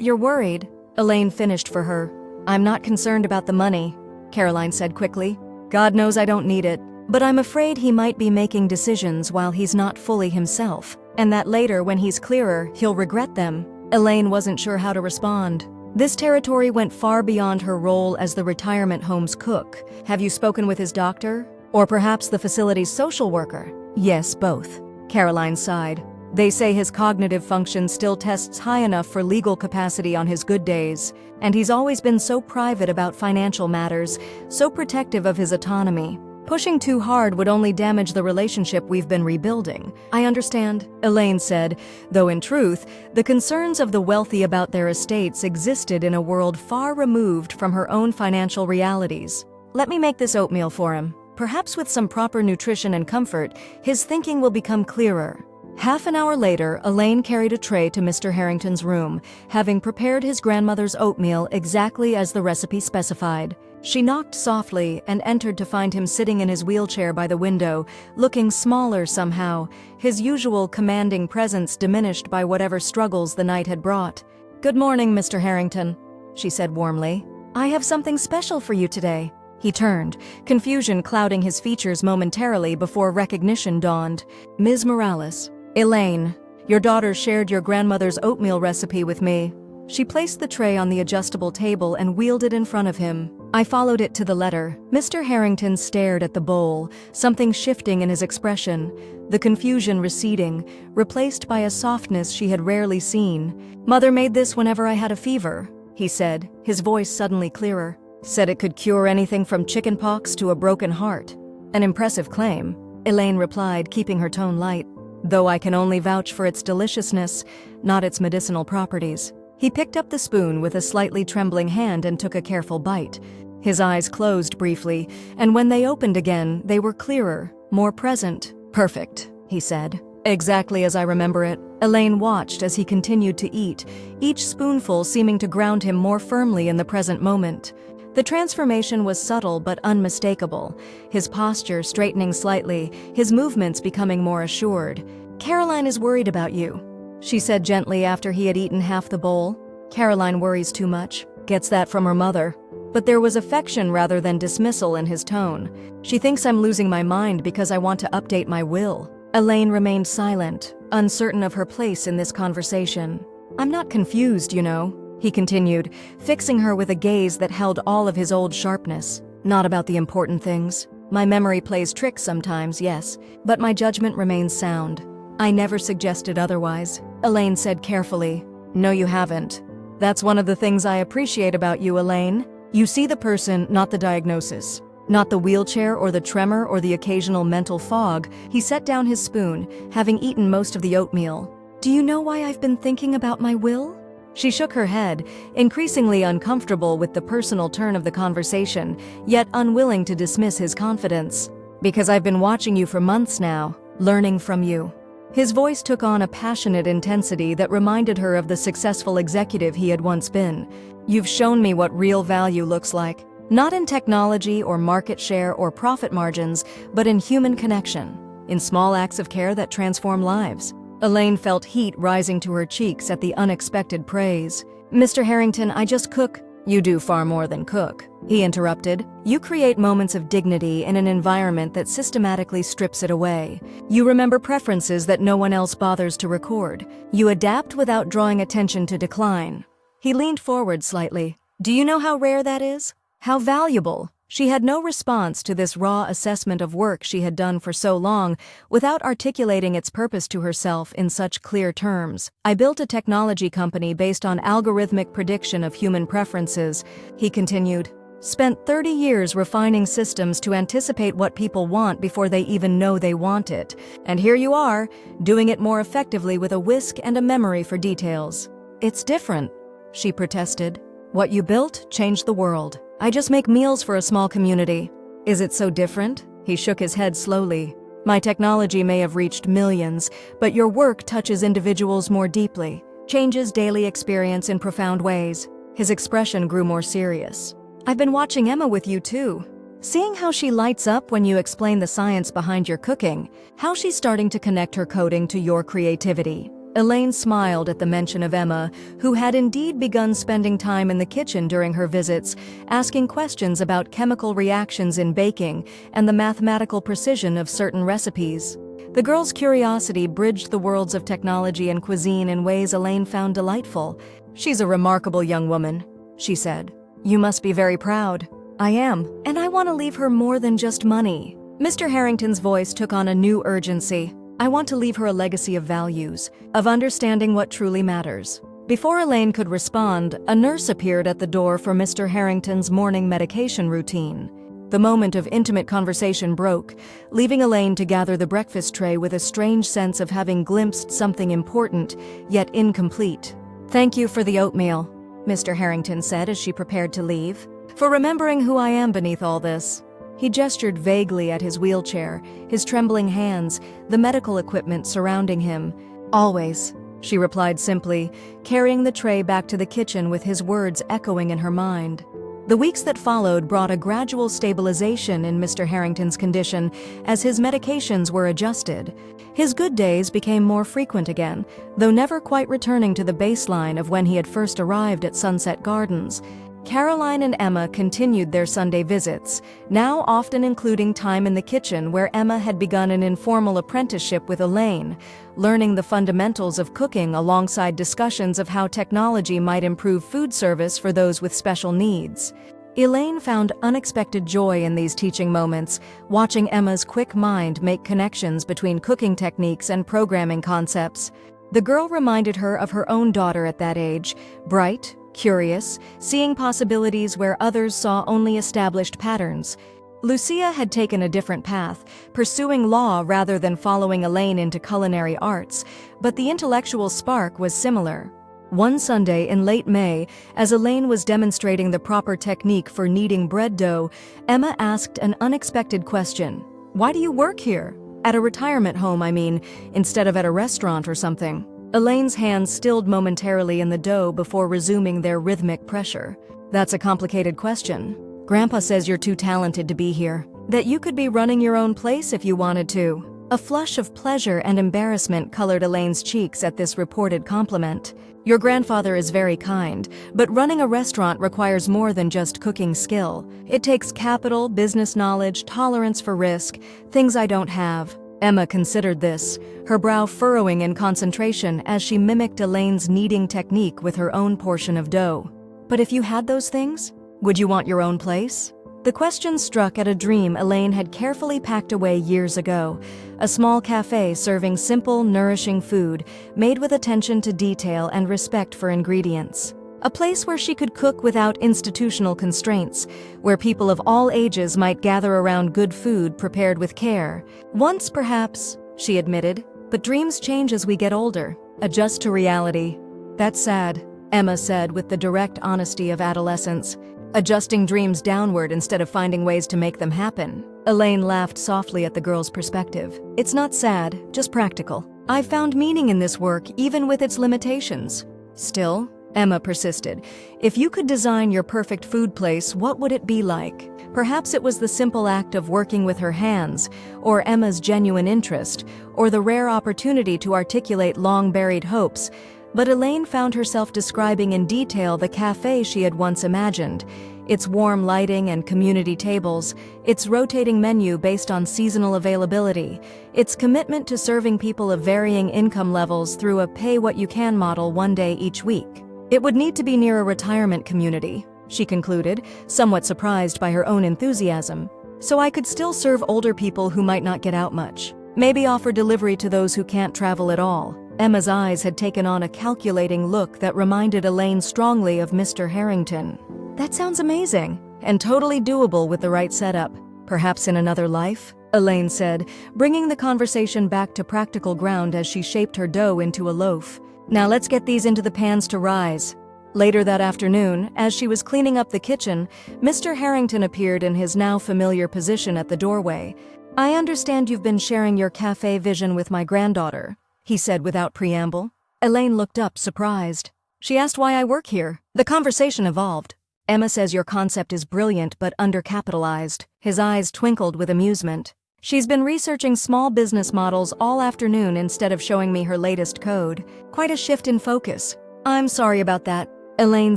you're worried. Elaine finished for her. I'm not concerned about the money, Caroline said quickly. God knows I don't need it, but I'm afraid he might be making decisions while he's not fully himself, and that later, when he's clearer, he'll regret them. Elaine wasn't sure how to respond. This territory went far beyond her role as the retirement home's cook. Have you spoken with his doctor? Or perhaps the facility's social worker? Yes, both. Caroline sighed. They say his cognitive function still tests high enough for legal capacity on his good days, and he's always been so private about financial matters, so protective of his autonomy. Pushing too hard would only damage the relationship we've been rebuilding. I understand, Elaine said, though in truth, the concerns of the wealthy about their estates existed in a world far removed from her own financial realities. Let me make this oatmeal for him. Perhaps with some proper nutrition and comfort, his thinking will become clearer. Half an hour later, Elaine carried a tray to Mr. Harrington's room, having prepared his grandmother's oatmeal exactly as the recipe specified. She knocked softly and entered to find him sitting in his wheelchair by the window, looking smaller somehow, his usual commanding presence diminished by whatever struggles the night had brought. Good morning, Mr. Harrington, she said warmly. I have something special for you today. He turned, confusion clouding his features momentarily before recognition dawned. Ms. Morales. Elaine, your daughter shared your grandmother's oatmeal recipe with me. She placed the tray on the adjustable table and wheeled it in front of him. I followed it to the letter. Mr. Harrington stared at the bowl, something shifting in his expression, the confusion receding, replaced by a softness she had rarely seen. Mother made this whenever I had a fever, he said, his voice suddenly clearer. Said it could cure anything from chickenpox to a broken heart. An impressive claim, Elaine replied, keeping her tone light. Though I can only vouch for its deliciousness, not its medicinal properties. He picked up the spoon with a slightly trembling hand and took a careful bite. His eyes closed briefly, and when they opened again, they were clearer, more present. Perfect, he said. Exactly as I remember it. Elaine watched as he continued to eat, each spoonful seeming to ground him more firmly in the present moment. The transformation was subtle but unmistakable, his posture straightening slightly, his movements becoming more assured. Caroline is worried about you, she said gently after he had eaten half the bowl. Caroline worries too much, gets that from her mother. But there was affection rather than dismissal in his tone. She thinks I'm losing my mind because I want to update my will. Elaine remained silent, uncertain of her place in this conversation. I'm not confused, you know, he continued, fixing her with a gaze that held all of his old sharpness. Not about the important things. My memory plays tricks sometimes, yes, but my judgment remains sound. I never suggested otherwise, Elaine said carefully. No, you haven't. That's one of the things I appreciate about you, Elaine. You see the person, not the diagnosis. Not the wheelchair or the tremor or the occasional mental fog. He set down his spoon, having eaten most of the oatmeal. Do you know why I've been thinking about my will? She shook her head, increasingly uncomfortable with the personal turn of the conversation, yet unwilling to dismiss his confidence. Because I've been watching you for months now, learning from you. His voice took on a passionate intensity that reminded her of the successful executive he had once been. You've shown me what real value looks like. Not in technology or market share or profit margins, but in human connection. In small acts of care that transform lives. Elaine felt heat rising to her cheeks at the unexpected praise. Mr. Harrington, I just cook. You do far more than cook, he interrupted. You create moments of dignity in an environment that systematically strips it away. You remember preferences that no one else bothers to record. You adapt without drawing attention to decline. He leaned forward slightly. Do you know how rare that is? How valuable? She had no response to this raw assessment of work she had done for so long without articulating its purpose to herself in such clear terms. I built a technology company based on algorithmic prediction of human preferences, he continued. Spent 30 years refining systems to anticipate what people want before they even know they want it. And here you are, doing it more effectively with a whisk and a memory for details. It's different, she protested. What you built changed the world. I just make meals for a small community. Is it so different? He shook his head slowly. My technology may have reached millions, but your work touches individuals more deeply, changes daily experience in profound ways. His expression grew more serious. I've been watching Emma with you too. Seeing how she lights up when you explain the science behind your cooking, how she's starting to connect her coding to your creativity. Elaine smiled at the mention of Emma, who had indeed begun spending time in the kitchen during her visits, asking questions about chemical reactions in baking and the mathematical precision of certain recipes. The girl's curiosity bridged the worlds of technology and cuisine in ways Elaine found delightful. She's a remarkable young woman, she said. You must be very proud. I am, and I want to leave her more than just money. Mr. Harrington's voice took on a new urgency. I want to leave her a legacy of values, of understanding what truly matters. Before Elaine could respond, a nurse appeared at the door for Mr. Harrington's morning medication routine. The moment of intimate conversation broke, leaving Elaine to gather the breakfast tray with a strange sense of having glimpsed something important, yet incomplete. Thank you for the oatmeal, Mr. Harrington said as she prepared to leave. For remembering who I am beneath all this. He gestured vaguely at his wheelchair, his trembling hands, the medical equipment surrounding him. Always, she replied simply, carrying the tray back to the kitchen with his words echoing in her mind. The weeks that followed brought a gradual stabilization in Mr. Harrington's condition as his medications were adjusted. His good days became more frequent again, though never quite returning to the baseline of when he had first arrived at Sunset Gardens. Caroline and Emma continued their Sunday visits, now often including time in the kitchen where Emma had begun an informal apprenticeship with Elaine, learning the fundamentals of cooking alongside discussions of how technology might improve food service for those with special needs. Elaine found unexpected joy in these teaching moments, watching Emma's quick mind make connections between cooking techniques and programming concepts. The girl reminded her of her own daughter at that age, bright, curious, seeing possibilities where others saw only established patterns. Lucia had taken a different path, pursuing law rather than following Elaine into culinary arts, but the intellectual spark was similar. One Sunday in late May, as Elaine was demonstrating the proper technique for kneading bread dough, Emma asked an unexpected question. Why do you work here? At a retirement home, I mean, instead of at a restaurant or something. Elaine's hands stilled momentarily in the dough before resuming their rhythmic pressure. That's a complicated question. Grandpa says you're too talented to be here, that you could be running your own place if you wanted to. A flush of pleasure and embarrassment colored Elaine's cheeks at this reported compliment. Your grandfather is very kind, but running a restaurant requires more than just cooking skill. It takes capital, business knowledge, tolerance for risk, things I don't have. Emma considered this, her brow furrowing in concentration as she mimicked Elaine's kneading technique with her own portion of dough. But if you had those things, would you want your own place? The question struck at a dream Elaine had carefully packed away years ago, a small cafe serving simple, nourishing food, made with attention to detail and respect for ingredients. A place where she could cook without institutional constraints, where people of all ages might gather around good food prepared with care. Once, perhaps, she admitted, but dreams change as we get older, adjust to reality. That's sad, Emma said with the direct honesty of adolescence. Adjusting dreams downward instead of finding ways to make them happen. Elaine laughed softly at the girl's perspective. It's not sad, just practical. I've found meaning in this work, even with its limitations. Still, Emma persisted, if you could design your perfect food place, what would it be like? Perhaps it was the simple act of working with her hands, or Emma's genuine interest, or the rare opportunity to articulate long-buried hopes. But Elaine found herself describing in detail the cafe she had once imagined, its warm lighting and community tables, its rotating menu based on seasonal availability, its commitment to serving people of varying income levels through a pay-what-you-can model one day each week. It would need to be near a retirement community, she concluded, somewhat surprised by her own enthusiasm. "So I could still serve older people who might not get out much. Maybe offer delivery to those who can't travel at all." Emma's eyes had taken on a calculating look that reminded Elaine strongly of Mr. Harrington. "That sounds amazing, and totally doable with the right setup. Perhaps in another life?" Elaine said, bringing the conversation back to practical ground as she shaped her dough into a loaf. "Now let's get these into the pans to rise." Later that afternoon, as she was cleaning up the kitchen, Mr. Harrington appeared in his now familiar position at the doorway. "I understand you've been sharing your cafe vision with my granddaughter," he said without preamble. Elaine looked up, surprised. She asked why I work here. The conversation evolved. "Emma says your concept is brilliant but undercapitalized." His eyes twinkled with amusement. "She's been researching small business models all afternoon instead of showing me her latest code. Quite a shift in focus." "I'm sorry about that," Elaine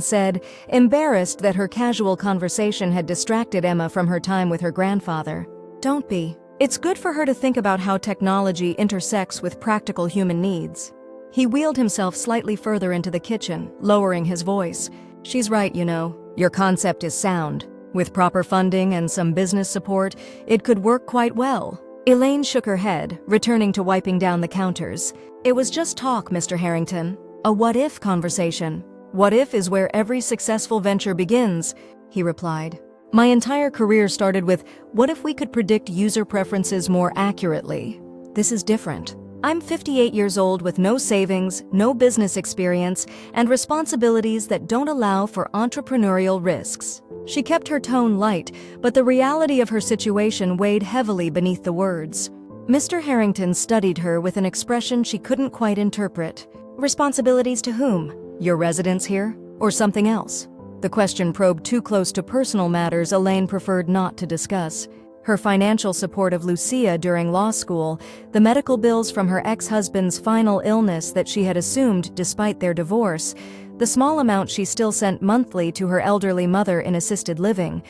said, embarrassed that her casual conversation had distracted Emma from her time with her grandfather. "Don't be. It's good for her to think about how technology intersects with practical human needs." He wheeled himself slightly further into the kitchen, lowering his voice. "She's right, you know. Your concept is sound. With proper funding and some business support, it could work quite well." Elaine shook her head, returning to wiping down the counters. "It was just talk, Mr. Harrington. A what-if conversation." "What if is where every successful venture begins," he replied. "My entire career started with, what if we could predict user preferences more accurately? This is different. I'm 58 years old with no savings, no business experience, and responsibilities that don't allow for entrepreneurial risks." She kept her tone light, but the reality of her situation weighed heavily beneath the words. Mr. Harrington studied her with an expression she couldn't quite interpret. "Responsibilities to whom? Your residence here? Or something else?" The question probed too close to personal matters Elaine preferred not to discuss. Her financial support of Lucia during law school, the medical bills from her ex-husband's final illness that she had assumed despite their divorce, the small amount she still sent monthly to her elderly mother in assisted living,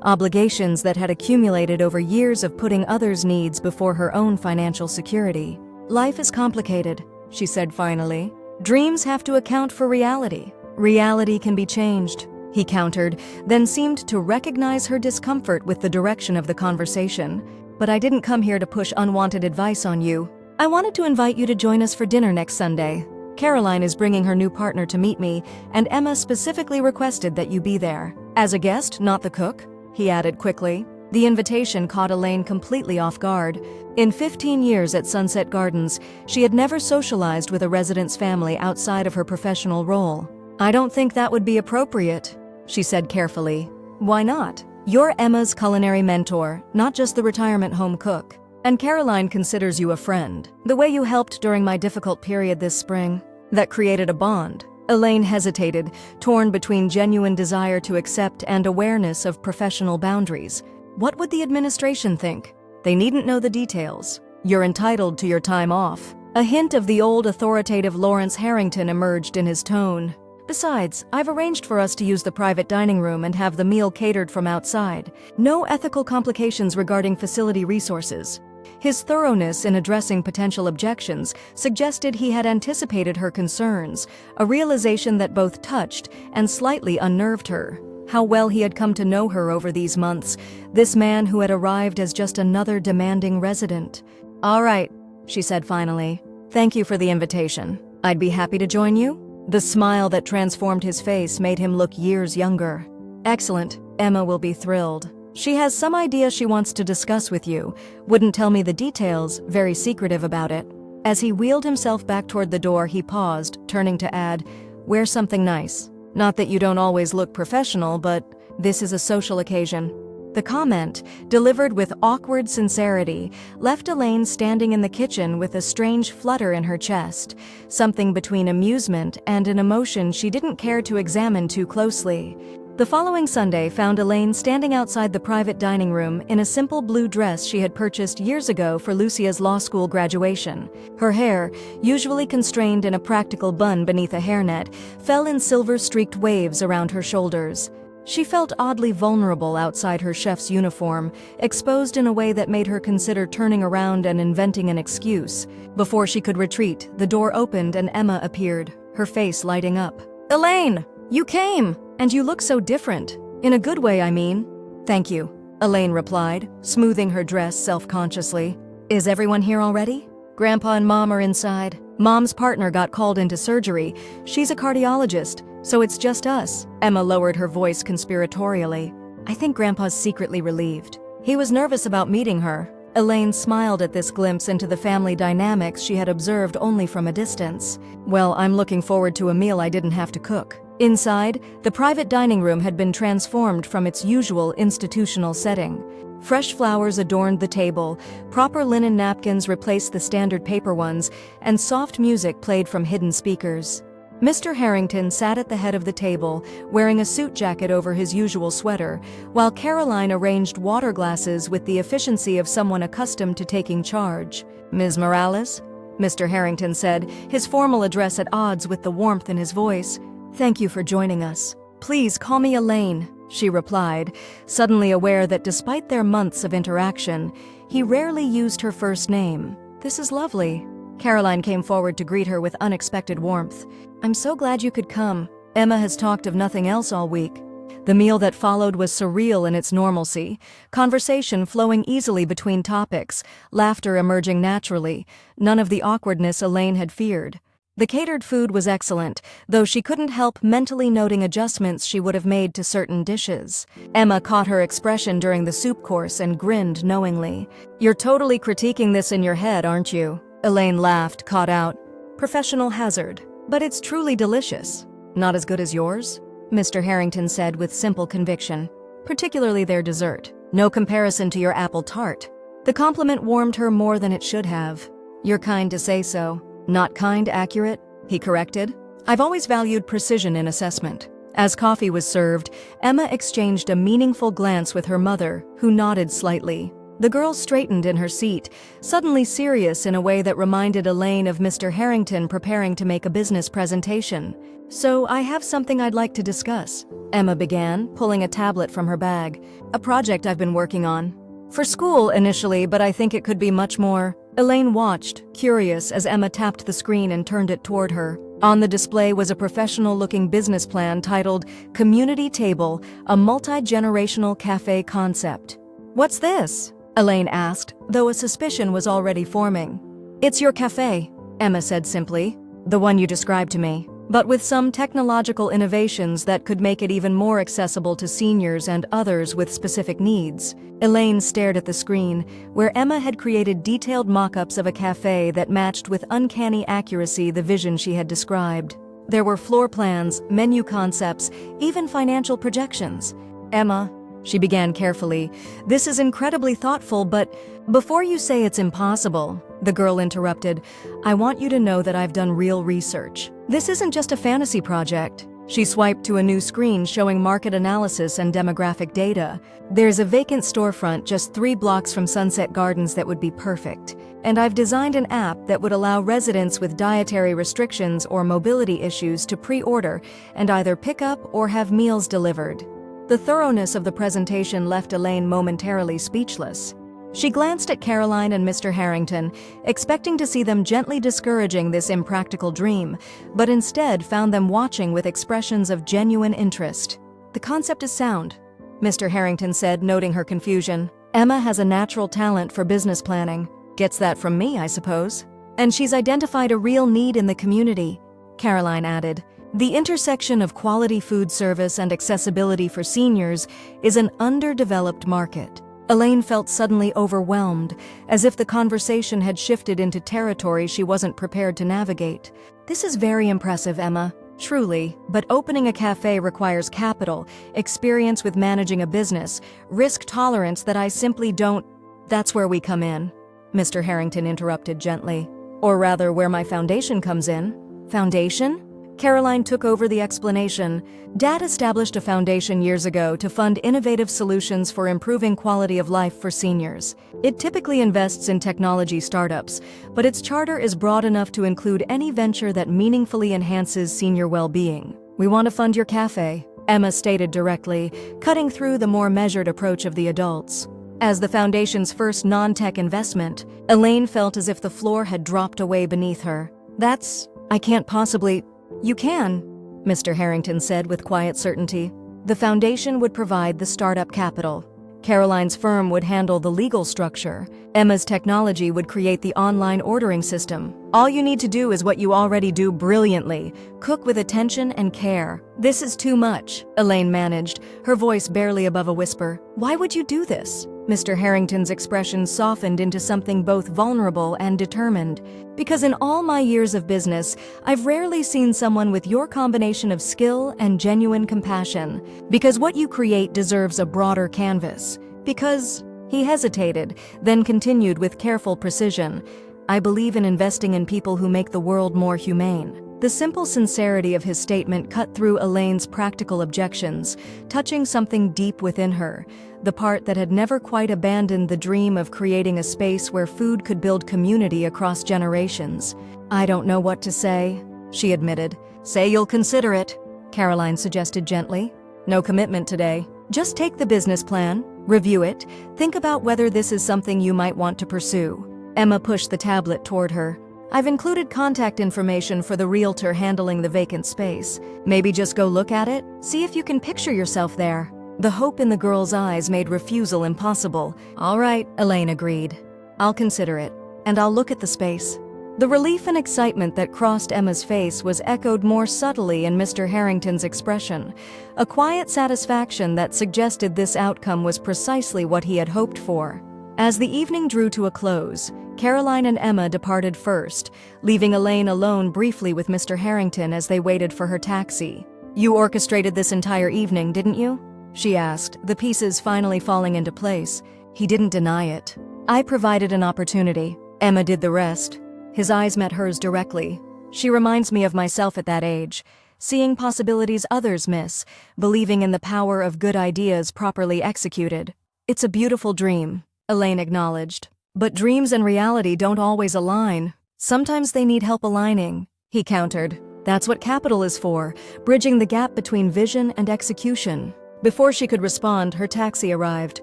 obligations that had accumulated over years of putting others' needs before her own financial security. "Life is complicated," she said finally. "Dreams have to account for reality. Reality can be changed," he countered, then seemed to recognize her discomfort with the direction of the conversation. "But I didn't come here to push unwanted advice on you. I wanted to invite you to join us for dinner next Sunday. Caroline is bringing her new partner to meet me, and Emma specifically requested that you be there. As a guest, not the cook," he added quickly. The invitation caught Elaine completely off guard. In 15 years at Sunset Gardens, she had never socialized with a resident's family outside of her professional role. "I don't think that would be appropriate," she said carefully. "Why not? You're Emma's culinary mentor, not just the retirement home cook. And Caroline considers you a friend. The way you helped during my difficult period this spring, that created a bond." Elaine hesitated, torn between genuine desire to accept and awareness of professional boundaries. What would the administration think? They needn't know the details. You're entitled to your time off. A hint of the old authoritative Lawrence Harrington emerged in his tone. "Besides, I've arranged for us to use the private dining room and have the meal catered from outside. No ethical complications regarding facility resources." His thoroughness in addressing potential objections suggested he had anticipated her concerns, a realization that both touched and slightly unnerved her. How well he had come to know her over these months, this man who had arrived as just another demanding resident. "All right," she said finally. "Thank you for the invitation. I'd be happy to join you." The smile that transformed his face made him look years younger. "Excellent. Emma will be thrilled. She has some idea she wants to discuss with you. Wouldn't tell me the details, very secretive about it." As he wheeled himself back toward the door, he paused, turning to add, "Wear something nice. Not that you don't always look professional, but this is a social occasion." The comment, delivered with awkward sincerity, left Elaine standing in the kitchen with a strange flutter in her chest, something between amusement and an emotion she didn't care to examine too closely. The following Sunday found Elaine standing outside the private dining room in a simple blue dress she had purchased years ago for Lucia's law school graduation. Her hair, usually constrained in a practical bun beneath a hairnet, fell in silver-streaked waves around her shoulders. She felt oddly vulnerable outside her chef's uniform, exposed in a way that made her consider turning around and inventing an excuse. Before she could retreat, the door opened and Emma appeared, her face lighting up. "Elaine! You came!" And you look so different. In a good way, I mean. Thank you, Elaine replied, smoothing her dress self-consciously. Is everyone here already? Grandpa and Mom are inside. Mom's partner got called into surgery. She's a cardiologist, so it's just us. Emma lowered her voice conspiratorially. I think Grandpa's secretly relieved. He was nervous about meeting her. Elaine smiled at this glimpse into the family dynamics she had observed only from a distance. Well, I'm looking forward to a meal I didn't have to cook. Inside, the private dining room had been transformed from its usual institutional setting. Fresh flowers adorned the table, proper linen napkins replaced the standard paper ones, and soft music played from hidden speakers. Mr. Harrington sat at the head of the table, wearing a suit jacket over his usual sweater, while Caroline arranged water glasses with the efficiency of someone accustomed to taking charge. Ms. Morales? Mr. Harrington said, his formal address at odds with the warmth in his voice. Thank you for joining us. Please call me Elaine, she replied, suddenly aware that despite their months of interaction, he rarely used her first name. This is lovely. Caroline came forward to greet her with unexpected warmth. I'm so glad you could come. Emma has talked of nothing else all week. The meal that followed was surreal in its normalcy, conversation flowing easily between topics, laughter emerging naturally, none of the awkwardness Elaine had feared. The catered food was excellent, though she couldn't help mentally noting adjustments she would have made to certain dishes. Emma caught her expression during the soup course and grinned knowingly. You're totally critiquing this in your head, aren't you? Elaine laughed, caught out. Professional hazard. But it's truly delicious. Not as good as yours? Mr. Harrington said with simple conviction. Particularly their dessert. No comparison to your apple tart. The compliment warmed her more than it should have. You're kind to say so. Not kind, accurate, he corrected. I've always valued precision in assessment. As coffee was served, Emma exchanged a meaningful glance with her mother, who nodded slightly. The girl straightened in her seat, suddenly serious in a way that reminded Elaine of Mr. Harrington preparing to make a business presentation. So I have something I'd like to discuss, Emma began, pulling a tablet from her bag. A project I've been working on. For school initially, but I think it could be much more. Elaine watched, curious, as Emma tapped the screen and turned it toward her. On the display was a professional-looking business plan titled Community Table, a multi-generational cafe concept. What's this? Elaine asked, though a suspicion was already forming. It's your cafe, Emma said simply. The one you described to me. But with some technological innovations that could make it even more accessible to seniors and others with specific needs. Elaine stared at the screen, where Emma had created detailed mock-ups of a cafe that matched with uncanny accuracy the vision she had described. There were floor plans, menu concepts, even financial projections. Emma, she began carefully, this is incredibly thoughtful, but before you say it's impossible, the girl interrupted, I want you to know that I've done real research. This isn't just a fantasy project. She swiped to a new screen showing market analysis and demographic data. There's a vacant storefront just 3 blocks from Sunset Gardens that would be perfect. And I've designed an app that would allow residents with dietary restrictions or mobility issues to pre-order and either pick up or have meals delivered. The thoroughness of the presentation left Elaine momentarily speechless. She glanced at Caroline and Mr. Harrington, expecting to see them gently discouraging this impractical dream, but instead found them watching with expressions of genuine interest. The concept is sound, Mr. Harrington said, noting her confusion. Emma has a natural talent for business planning. Gets that from me, I suppose. And she's identified a real need in the community, Caroline added. The intersection of quality food service and accessibility for seniors is an underdeveloped market. Elaine felt suddenly overwhelmed, as if the conversation had shifted into territory she wasn't prepared to navigate. This is very impressive, Emma. Truly, but opening a cafe requires capital, experience with managing a business, risk tolerance that I simply don't. That's where we come in, Mr. Harrington interrupted gently. Or rather, where my foundation comes in. Foundation? Caroline took over the explanation. Dad established a foundation years ago to fund innovative solutions for improving quality of life for seniors. It typically invests in technology startups, but its charter is broad enough to include any venture that meaningfully enhances senior well-being. We want to fund your cafe, Emma stated directly, cutting through the more measured approach of the adults. As the foundation's first non-tech investment, Elaine felt as if the floor had dropped away beneath her. I can't possibly... You can, Mr. Harrington said with quiet certainty. The foundation would provide the startup capital. Caroline's firm would handle the legal structure. Emma's technology would create the online ordering system. All you need to do is what you already do brilliantly: cook with attention and care. This is too much, Elaine managed, her voice barely above a whisper. Why would you do this? Mr. Harrington's expression softened into something both vulnerable and determined. Because in all my years of business, I've rarely seen someone with your combination of skill and genuine compassion. Because what you create deserves a broader canvas. Because... He hesitated, then continued with careful precision. I believe in investing in people who make the world more humane. The simple sincerity of his statement cut through Elaine's practical objections, touching something deep within her, the part that had never quite abandoned the dream of creating a space where food could build community across generations. I don't know what to say, she admitted. Say you'll consider it, Caroline suggested gently. No commitment today. Just take the business plan, review it, think about whether this is something you might want to pursue. Emma pushed the tablet toward her. I've included contact information for the realtor handling the vacant space. Maybe just go look at it, see if you can picture yourself there. The hope in the girl's eyes made refusal impossible. All right, Elaine agreed. I'll consider it, and I'll look at the space. The relief and excitement that crossed Emma's face was echoed more subtly in Mr. Harrington's expression, a quiet satisfaction that suggested this outcome was precisely what he had hoped for. As the evening drew to a close, Caroline and Emma departed first, leaving Elaine alone briefly with Mr. Harrington as they waited for her taxi. You orchestrated this entire evening, didn't you? She asked, the pieces finally falling into place. He didn't deny it. I provided an opportunity. Emma did the rest. His eyes met hers directly. She reminds me of myself at that age, seeing possibilities others miss, believing in the power of good ideas properly executed. It's a beautiful dream, Elaine acknowledged. But dreams and reality don't always align. Sometimes they need help aligning, he countered. That's what capital is for, bridging the gap between vision and execution. Before she could respond, her taxi arrived.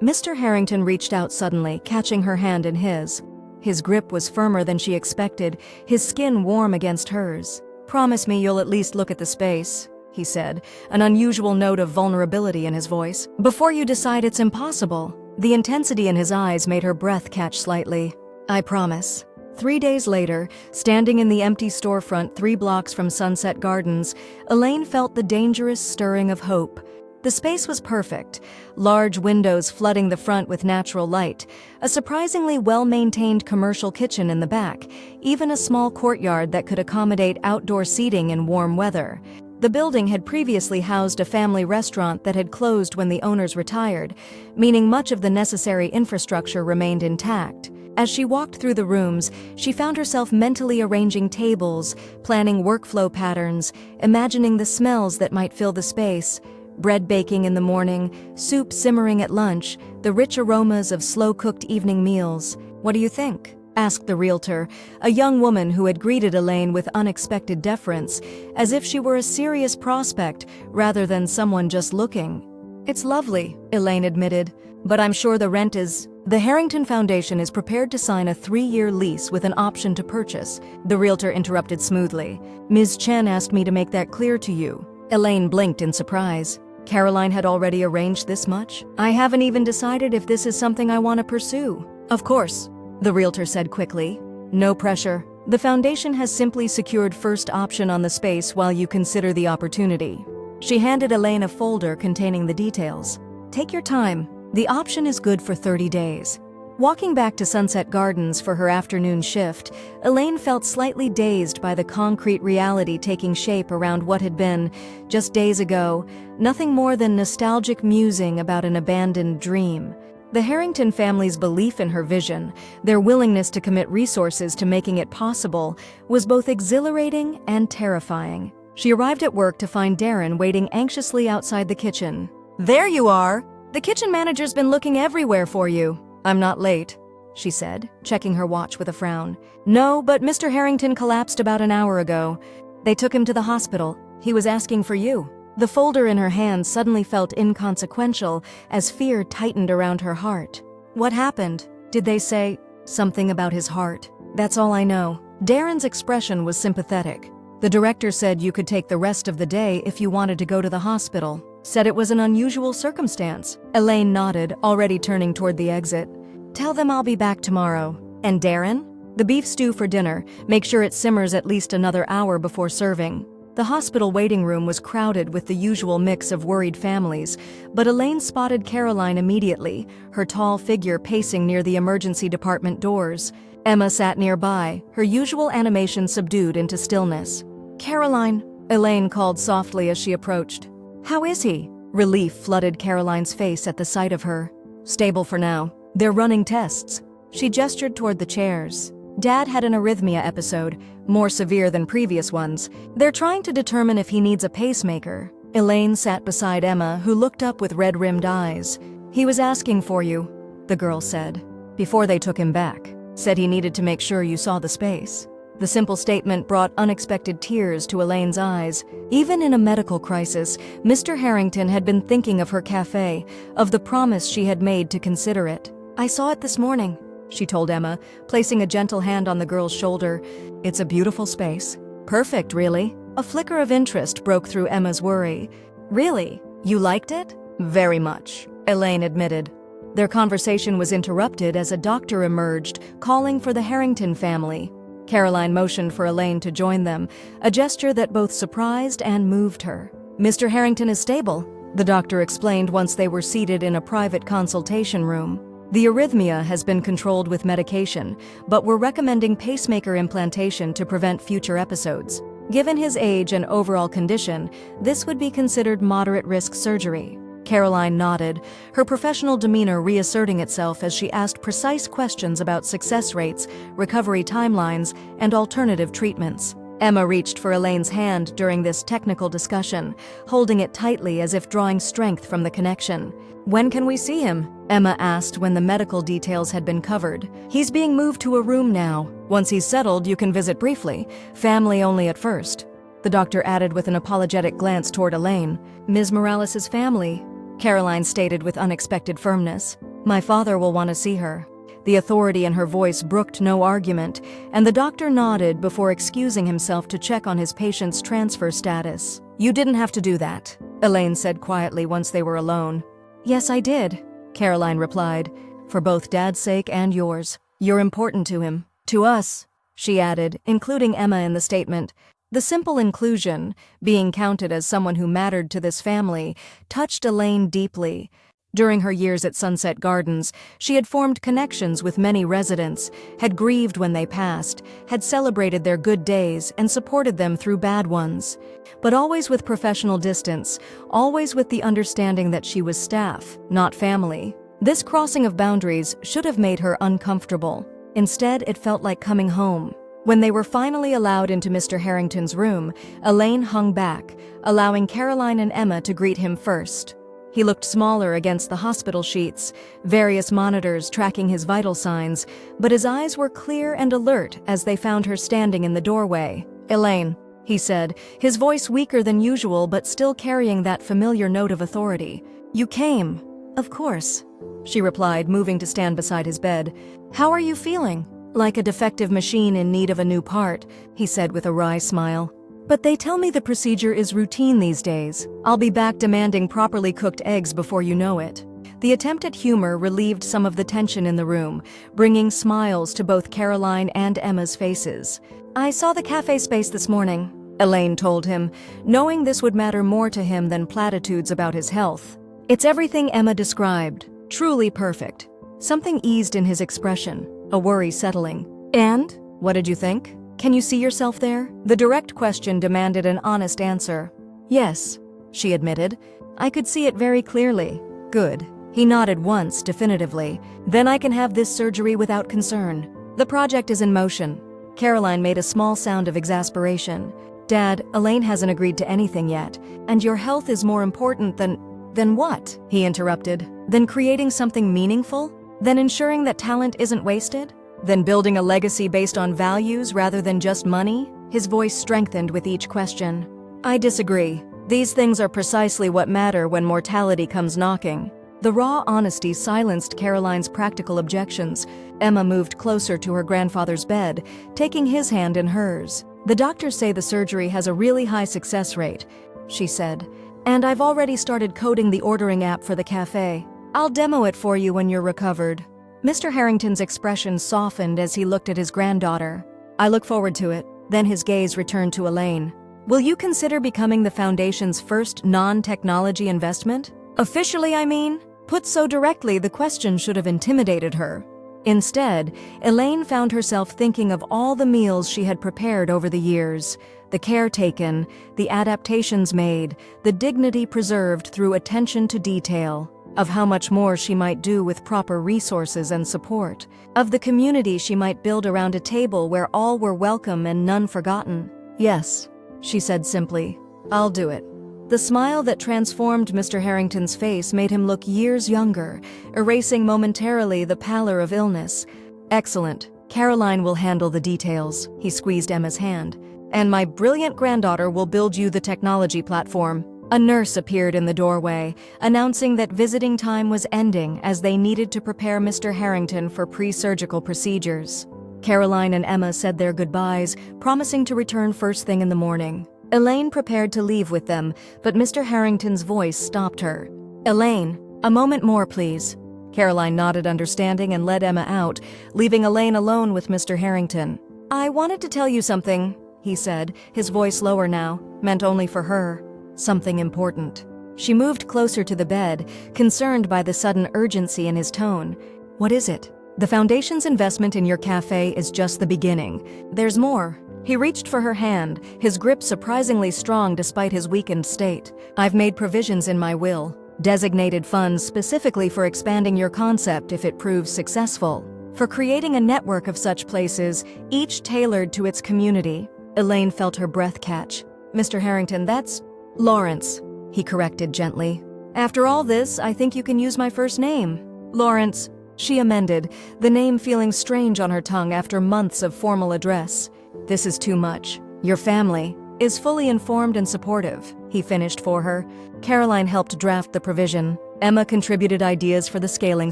Mr. Harrington reached out suddenly, catching her hand in his. His grip was firmer than she expected, his skin warm against hers. Promise me you'll at least look at the space, he said, an unusual note of vulnerability in his voice. Before you decide it's impossible. The intensity in his eyes made her breath catch slightly. I promise. 3 days later, standing in the empty storefront 3 blocks from Sunset Gardens, Elaine felt the dangerous stirring of hope. The space was perfect, large windows flooding the front with natural light, a surprisingly well-maintained commercial kitchen in the back, even a small courtyard that could accommodate outdoor seating in warm weather. The building had previously housed a family restaurant that had closed when the owners retired, meaning much of the necessary infrastructure remained intact. As she walked through the rooms, she found herself mentally arranging tables, planning workflow patterns, imagining the smells that might fill the space. Bread baking in the morning, soup simmering at lunch, the rich aromas of slow-cooked evening meals. What do you think? Asked the realtor, a young woman who had greeted Elaine with unexpected deference, as if she were a serious prospect rather than someone just looking. It's lovely, Elaine admitted, but I'm sure the rent is... The Harrington Foundation is prepared to sign a 3-year lease with an option to purchase, the realtor interrupted smoothly. Ms. Chen asked me to make that clear to you. Elaine blinked in surprise. Caroline had already arranged this much? I haven't even decided if this is something I want to pursue. Of course, the realtor said quickly. No pressure. The foundation has simply secured first option on the space while you consider the opportunity. She handed Elaine a folder containing the details. Take your time. The option is good for 30 days. Walking back to Sunset Gardens for her afternoon shift, Elaine felt slightly dazed by the concrete reality taking shape around what had been, just days ago, nothing more than nostalgic musing about an abandoned dream. The Harrington family's belief in her vision, their willingness to commit resources to making it possible, was both exhilarating and terrifying. She arrived at work to find Darren waiting anxiously outside the kitchen. There you are! The kitchen manager's been looking everywhere for you. I'm not late, she said, checking her watch with a frown. No, but Mr. Harrington collapsed about an hour ago. They took him to the hospital. He was asking for you. The folder in her hand suddenly felt inconsequential as fear tightened around her heart. What happened? Did they say something about his heart? That's all I know. Darren's expression was sympathetic. The director said you could take the rest of the day if you wanted to go to the hospital. Said it was an unusual circumstance. Elaine nodded, already turning toward the exit. Tell them I'll be back tomorrow. And Darren? The beef stew for dinner. Make sure it simmers at least another hour before serving. The hospital waiting room was crowded with the usual mix of worried families, but Elaine spotted Caroline immediately, her tall figure pacing near the emergency department doors. Emma sat nearby, her usual animation subdued into stillness. Caroline, Elaine called softly as she approached. How is he? Relief flooded Caroline's face at the sight of her. Stable for now. They're running tests. She gestured toward the chairs. Dad had an arrhythmia episode, more severe than previous ones. They're trying to determine if he needs a pacemaker. Elaine sat beside Emma, who looked up with red-rimmed eyes. He was asking for you, the girl said, before they took him back. Said he needed to make sure you saw the space. The simple statement brought unexpected tears to Elaine's eyes. Even in a medical crisis, Mr. Harrington had been thinking of her cafe, of the promise she had made to consider it. I saw it this morning, she told Emma, placing a gentle hand on the girl's shoulder. It's a beautiful space. Perfect, really. A flicker of interest broke through Emma's worry. Really? You liked it? Very much, Elaine admitted. Their conversation was interrupted as a doctor emerged, calling for the Harrington family. Caroline motioned for Elaine to join them, a gesture that both surprised and moved her. Mr. Harrington is stable, the doctor explained once they were seated in a private consultation room. The arrhythmia has been controlled with medication, but we're recommending pacemaker implantation to prevent future episodes. Given his age and overall condition, this would be considered moderate-risk surgery. Caroline nodded, her professional demeanor reasserting itself as she asked precise questions about success rates, recovery timelines, and alternative treatments. Emma reached for Elaine's hand during this technical discussion, holding it tightly as if drawing strength from the connection. When can we see him? Emma asked when the medical details had been covered. He's being moved to a room now. Once he's settled, you can visit briefly. Family only at first. The doctor added with an apologetic glance toward Elaine. Ms. Morales' family, Caroline stated with unexpected firmness. My father will want to see her. The authority in her voice brooked no argument, and the doctor nodded before excusing himself to check on his patient's transfer status. You didn't have to do that, Elaine said quietly once they were alone. Yes, I did, Caroline replied, for both Dad's sake and yours. You're important to him. To us, she added, including Emma in the statement. The simple inclusion, being counted as someone who mattered to this family, touched Elaine deeply. During her years at Sunset Gardens, she had formed connections with many residents, had grieved when they passed, had celebrated their good days and supported them through bad ones. But always with professional distance, always with the understanding that she was staff, not family. This crossing of boundaries should have made her uncomfortable. Instead, it felt like coming home. When they were finally allowed into Mr. Harrington's room, Elaine hung back, allowing Caroline and Emma to greet him first. He looked smaller against the hospital sheets, various monitors tracking his vital signs, but his eyes were clear and alert as they found her standing in the doorway. Elaine, he said, his voice weaker than usual but still carrying that familiar note of authority. You came. Of course, she replied, moving to stand beside his bed. How are you feeling? Like a defective machine in need of a new part, he said with a wry smile. But they tell me the procedure is routine these days. I'll be back demanding properly cooked eggs before you know it. The attempt at humor relieved some of the tension in the room, bringing smiles to both Caroline and Emma's faces. I saw the cafe space this morning, Elaine told him, knowing this would matter more to him than platitudes about his health. It's everything Emma described, truly perfect. Something eased in his expression, a worry settling. And? What did you think? Can you see yourself there? The direct question demanded an honest answer. Yes, she admitted. I could see it very clearly. Good. He nodded once, definitively. Then I can have this surgery without concern. The project is in motion. Caroline made a small sound of exasperation. Dad, Elaine hasn't agreed to anything yet, and your health is more important than what? He interrupted. Than creating something meaningful? Than ensuring that talent isn't wasted? Than building a legacy based on values rather than just money? His voice strengthened with each question. I disagree. These things are precisely what matter when mortality comes knocking. The raw honesty silenced Caroline's practical objections. Emma moved closer to her grandfather's bed, taking his hand in hers. The doctors say the surgery has a really high success rate, she said. And I've already started coding the ordering app for the cafe. I'll demo it for you when you're recovered. Mr. Harrington's expression softened as he looked at his granddaughter. I look forward to it. Then his gaze returned to Elaine. Will you consider becoming the foundation's first non-technology investment? Officially, I mean? Put so directly, the question should have intimidated her. Instead, Elaine found herself thinking of all the meals she had prepared over the years, the care taken, the adaptations made, the dignity preserved through attention to detail, of how much more she might do with proper resources and support, of the community she might build around a table where all were welcome and none forgotten. Yes, she said simply, I'll do it. The smile that transformed Mr. Harrington's face made him look years younger, erasing momentarily the pallor of illness. Excellent. Caroline will handle the details. He squeezed Emma's hand. And my brilliant granddaughter will build you the technology platform. A nurse appeared in the doorway, announcing that visiting time was ending as they needed to prepare Mr. Harrington for pre-surgical procedures. Caroline and Emma said their goodbyes, promising to return first thing in the morning. Elaine prepared to leave with them, but Mr. Harrington's voice stopped her. Elaine, a moment more, please. Caroline nodded understanding and led Emma out, leaving Elaine alone with Mr. Harrington. I wanted to tell you something, he said, his voice lower now, meant only for her. Something important. She moved closer to the bed, concerned by the sudden urgency in his tone. What is it? The Foundation's investment in your cafe is just the beginning. There's more. He reached for her hand, his grip surprisingly strong despite his weakened state. I've made provisions in my will, designated funds specifically for expanding your concept if it proves successful, for creating a network of such places, each tailored to its community. Elaine felt her breath catch. Mr. Harrington, that's Lawrence, he corrected gently. After all this, I think you can use my first name. Lawrence, she amended, the name feeling strange on her tongue after months of formal address. This is too much. Your family is fully informed and supportive, he finished for her. Caroline helped draft the provision. Emma contributed ideas for the scaling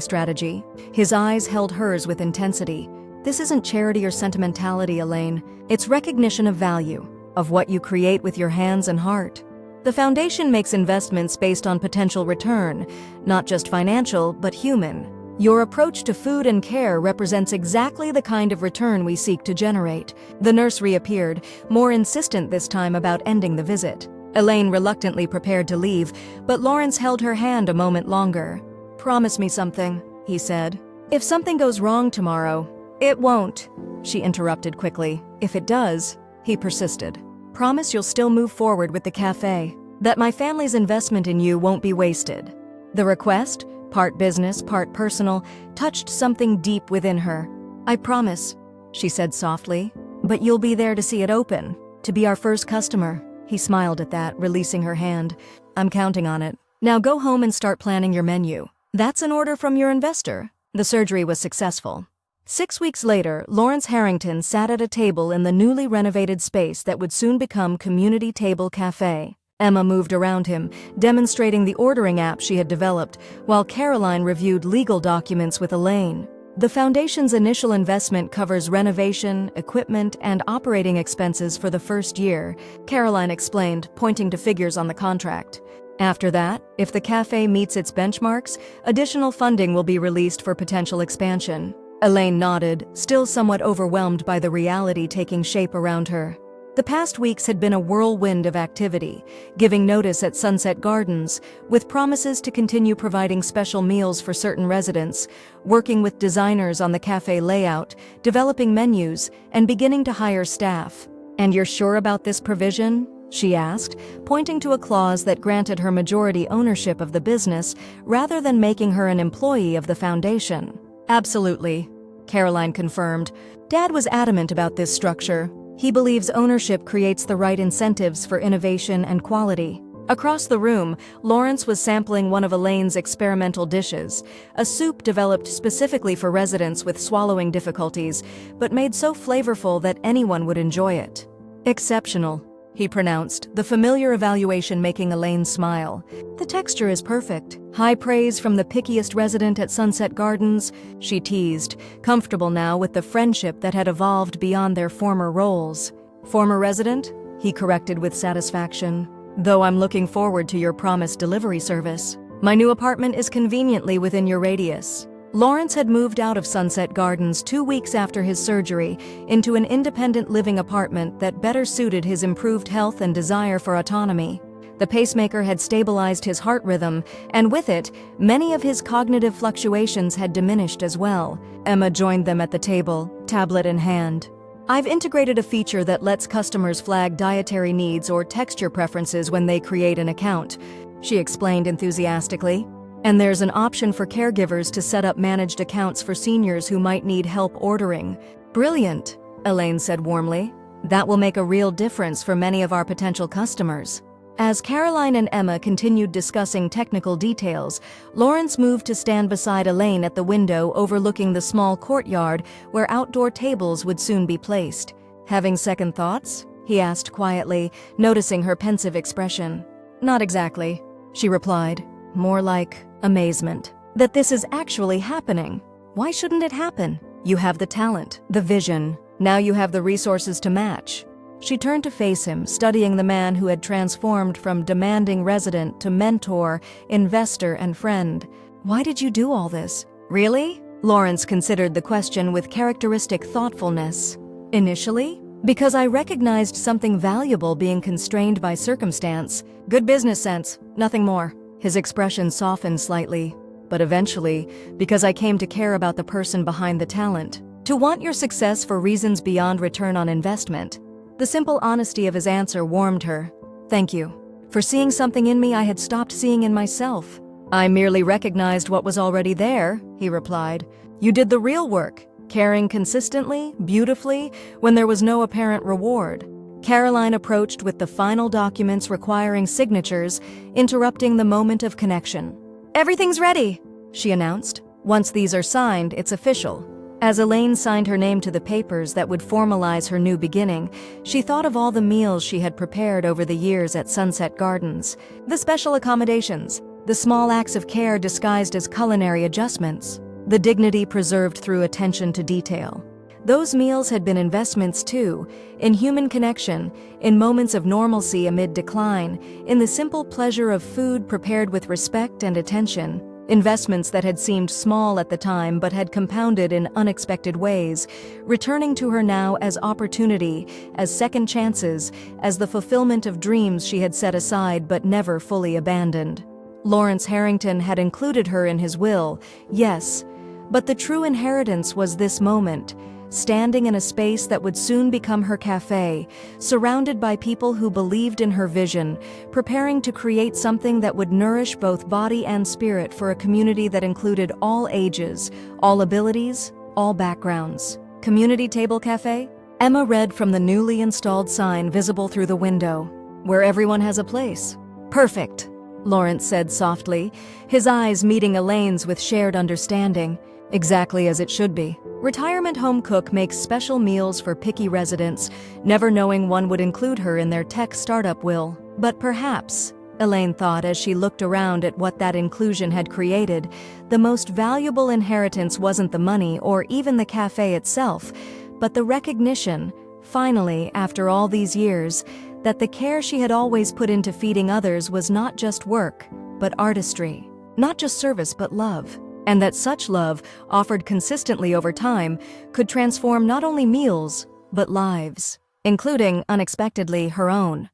strategy. His eyes held hers with intensity. This isn't charity or sentimentality, Elaine. It's recognition of value, of what you create with your hands and heart. The Foundation makes investments based on potential return, not just financial, but human. Your approach to food and care represents exactly the kind of return we seek to generate. The nurse reappeared, more insistent this time about ending the visit. Elaine reluctantly prepared to leave, but Lawrence held her hand a moment longer. Promise me something, he said. If something goes wrong tomorrow, it won't, she interrupted quickly. If it does, he persisted. Promise you'll still move forward with the cafe, that my family's investment in you won't be wasted. The request, part business, part personal, touched something deep within her. I promise, she said softly, but you'll be there to see it open, to be our first customer. He smiled at that, releasing her hand. I'm counting on it. Now go home and start planning your menu. That's an order from your investor. The surgery was successful. 6 weeks later, Lawrence Harrington sat at a table in the newly renovated space that would soon become Community Table Cafe. Emma moved around him, demonstrating the ordering app she had developed, while Caroline reviewed legal documents with Elaine. The Foundation's initial investment covers renovation, equipment, and operating expenses for the first year, Caroline explained, pointing to figures on the contract. After that, if the cafe meets its benchmarks, additional funding will be released for potential expansion. Elaine nodded, still somewhat overwhelmed by the reality taking shape around her. The past weeks had been a whirlwind of activity, giving notice at Sunset Gardens, with promises to continue providing special meals for certain residents, working with designers on the cafe layout, developing menus, and beginning to hire staff. And you're sure about this provision? She asked, pointing to a clause that granted her majority ownership of the business rather than making her an employee of the Foundation. Absolutely, Caroline confirmed. Dad was adamant about this structure. He believes ownership creates the right incentives for innovation and quality. Across the room, Lawrence was sampling one of Elaine's experimental dishes, a soup developed specifically for residents with swallowing difficulties, but made so flavorful that anyone would enjoy it. Exceptional, he pronounced, the familiar evaluation making Elaine smile. The texture is perfect. High praise from the pickiest resident at Sunset Gardens, she teased, comfortable now with the friendship that had evolved beyond their former roles. Former resident? He corrected with satisfaction. Though I'm looking forward to your promised delivery service. My new apartment is conveniently within your radius. Lawrence had moved out of Sunset Gardens 2 weeks after his surgery into an independent living apartment that better suited his improved health and desire for autonomy. The pacemaker had stabilized his heart rhythm, and with it, many of his cognitive fluctuations had diminished as well. Emma joined them at the table, tablet in hand. I've integrated a feature that lets customers flag dietary needs or texture preferences when they create an account, she explained enthusiastically. And there's an option for caregivers to set up managed accounts for seniors who might need help ordering. Brilliant, Elaine said warmly. That will make a real difference for many of our potential customers. As Caroline and Emma continued discussing technical details, Lawrence moved to stand beside Elaine at the window overlooking the small courtyard where outdoor tables would soon be placed. Having second thoughts? He asked quietly, noticing her pensive expression. Not exactly, she replied. More like amazement. That this is actually happening. Why shouldn't it happen? You have the talent, the vision. Now you have the resources to match. She turned to face him, studying the man who had transformed from demanding resident to mentor, investor, and friend. Why did you do all this? Really? Lawrence considered the question with characteristic thoughtfulness. Initially? Because I recognized something valuable being constrained by circumstance. Good business sense, nothing more. His expression softened slightly. But eventually, because I came to care about the person behind the talent. To want your success for reasons beyond return on investment. The simple honesty of his answer warmed her. Thank you. For seeing something in me I had stopped seeing in myself. I merely recognized what was already there, he replied. You did the real work, caring consistently, beautifully, when there was no apparent reward. Caroline approached with the final documents requiring signatures, interrupting the moment of connection. Everything's ready, she announced. Once these are signed, it's official. As Elaine signed her name to the papers that would formalize her new beginning, she thought of all the meals she had prepared over the years at Sunset Gardens, the special accommodations, the small acts of care disguised as culinary adjustments, the dignity preserved through attention to detail. Those meals had been investments too, in human connection, in moments of normalcy amid decline, in the simple pleasure of food prepared with respect and attention. Investments that had seemed small at the time but had compounded in unexpected ways, returning to her now as opportunity, as second chances, as the fulfillment of dreams she had set aside but never fully abandoned. Lawrence Harrington had included her in his will, yes, but the true inheritance was this moment, standing in a space that would soon become her cafe, surrounded by people who believed in her vision, preparing to create something that would nourish both body and spirit for a community that included all ages, all abilities, all backgrounds. Community Table Cafe? Emma read from the newly installed sign visible through the window. Where everyone has a place. Perfect, Lawrence said softly, his eyes meeting Elaine's with shared understanding. Exactly as it should be. Retirement home cook makes special meals for picky residents, never knowing one would include her in their tech startup will. But perhaps, Elaine thought as she looked around at what that inclusion had created, the most valuable inheritance wasn't the money or even the cafe itself, but the recognition, finally, after all these years, that the care she had always put into feeding others was not just work, but artistry. Not just service, but love. And that such love, offered consistently over time, could transform not only meals, but lives, including, unexpectedly, her own.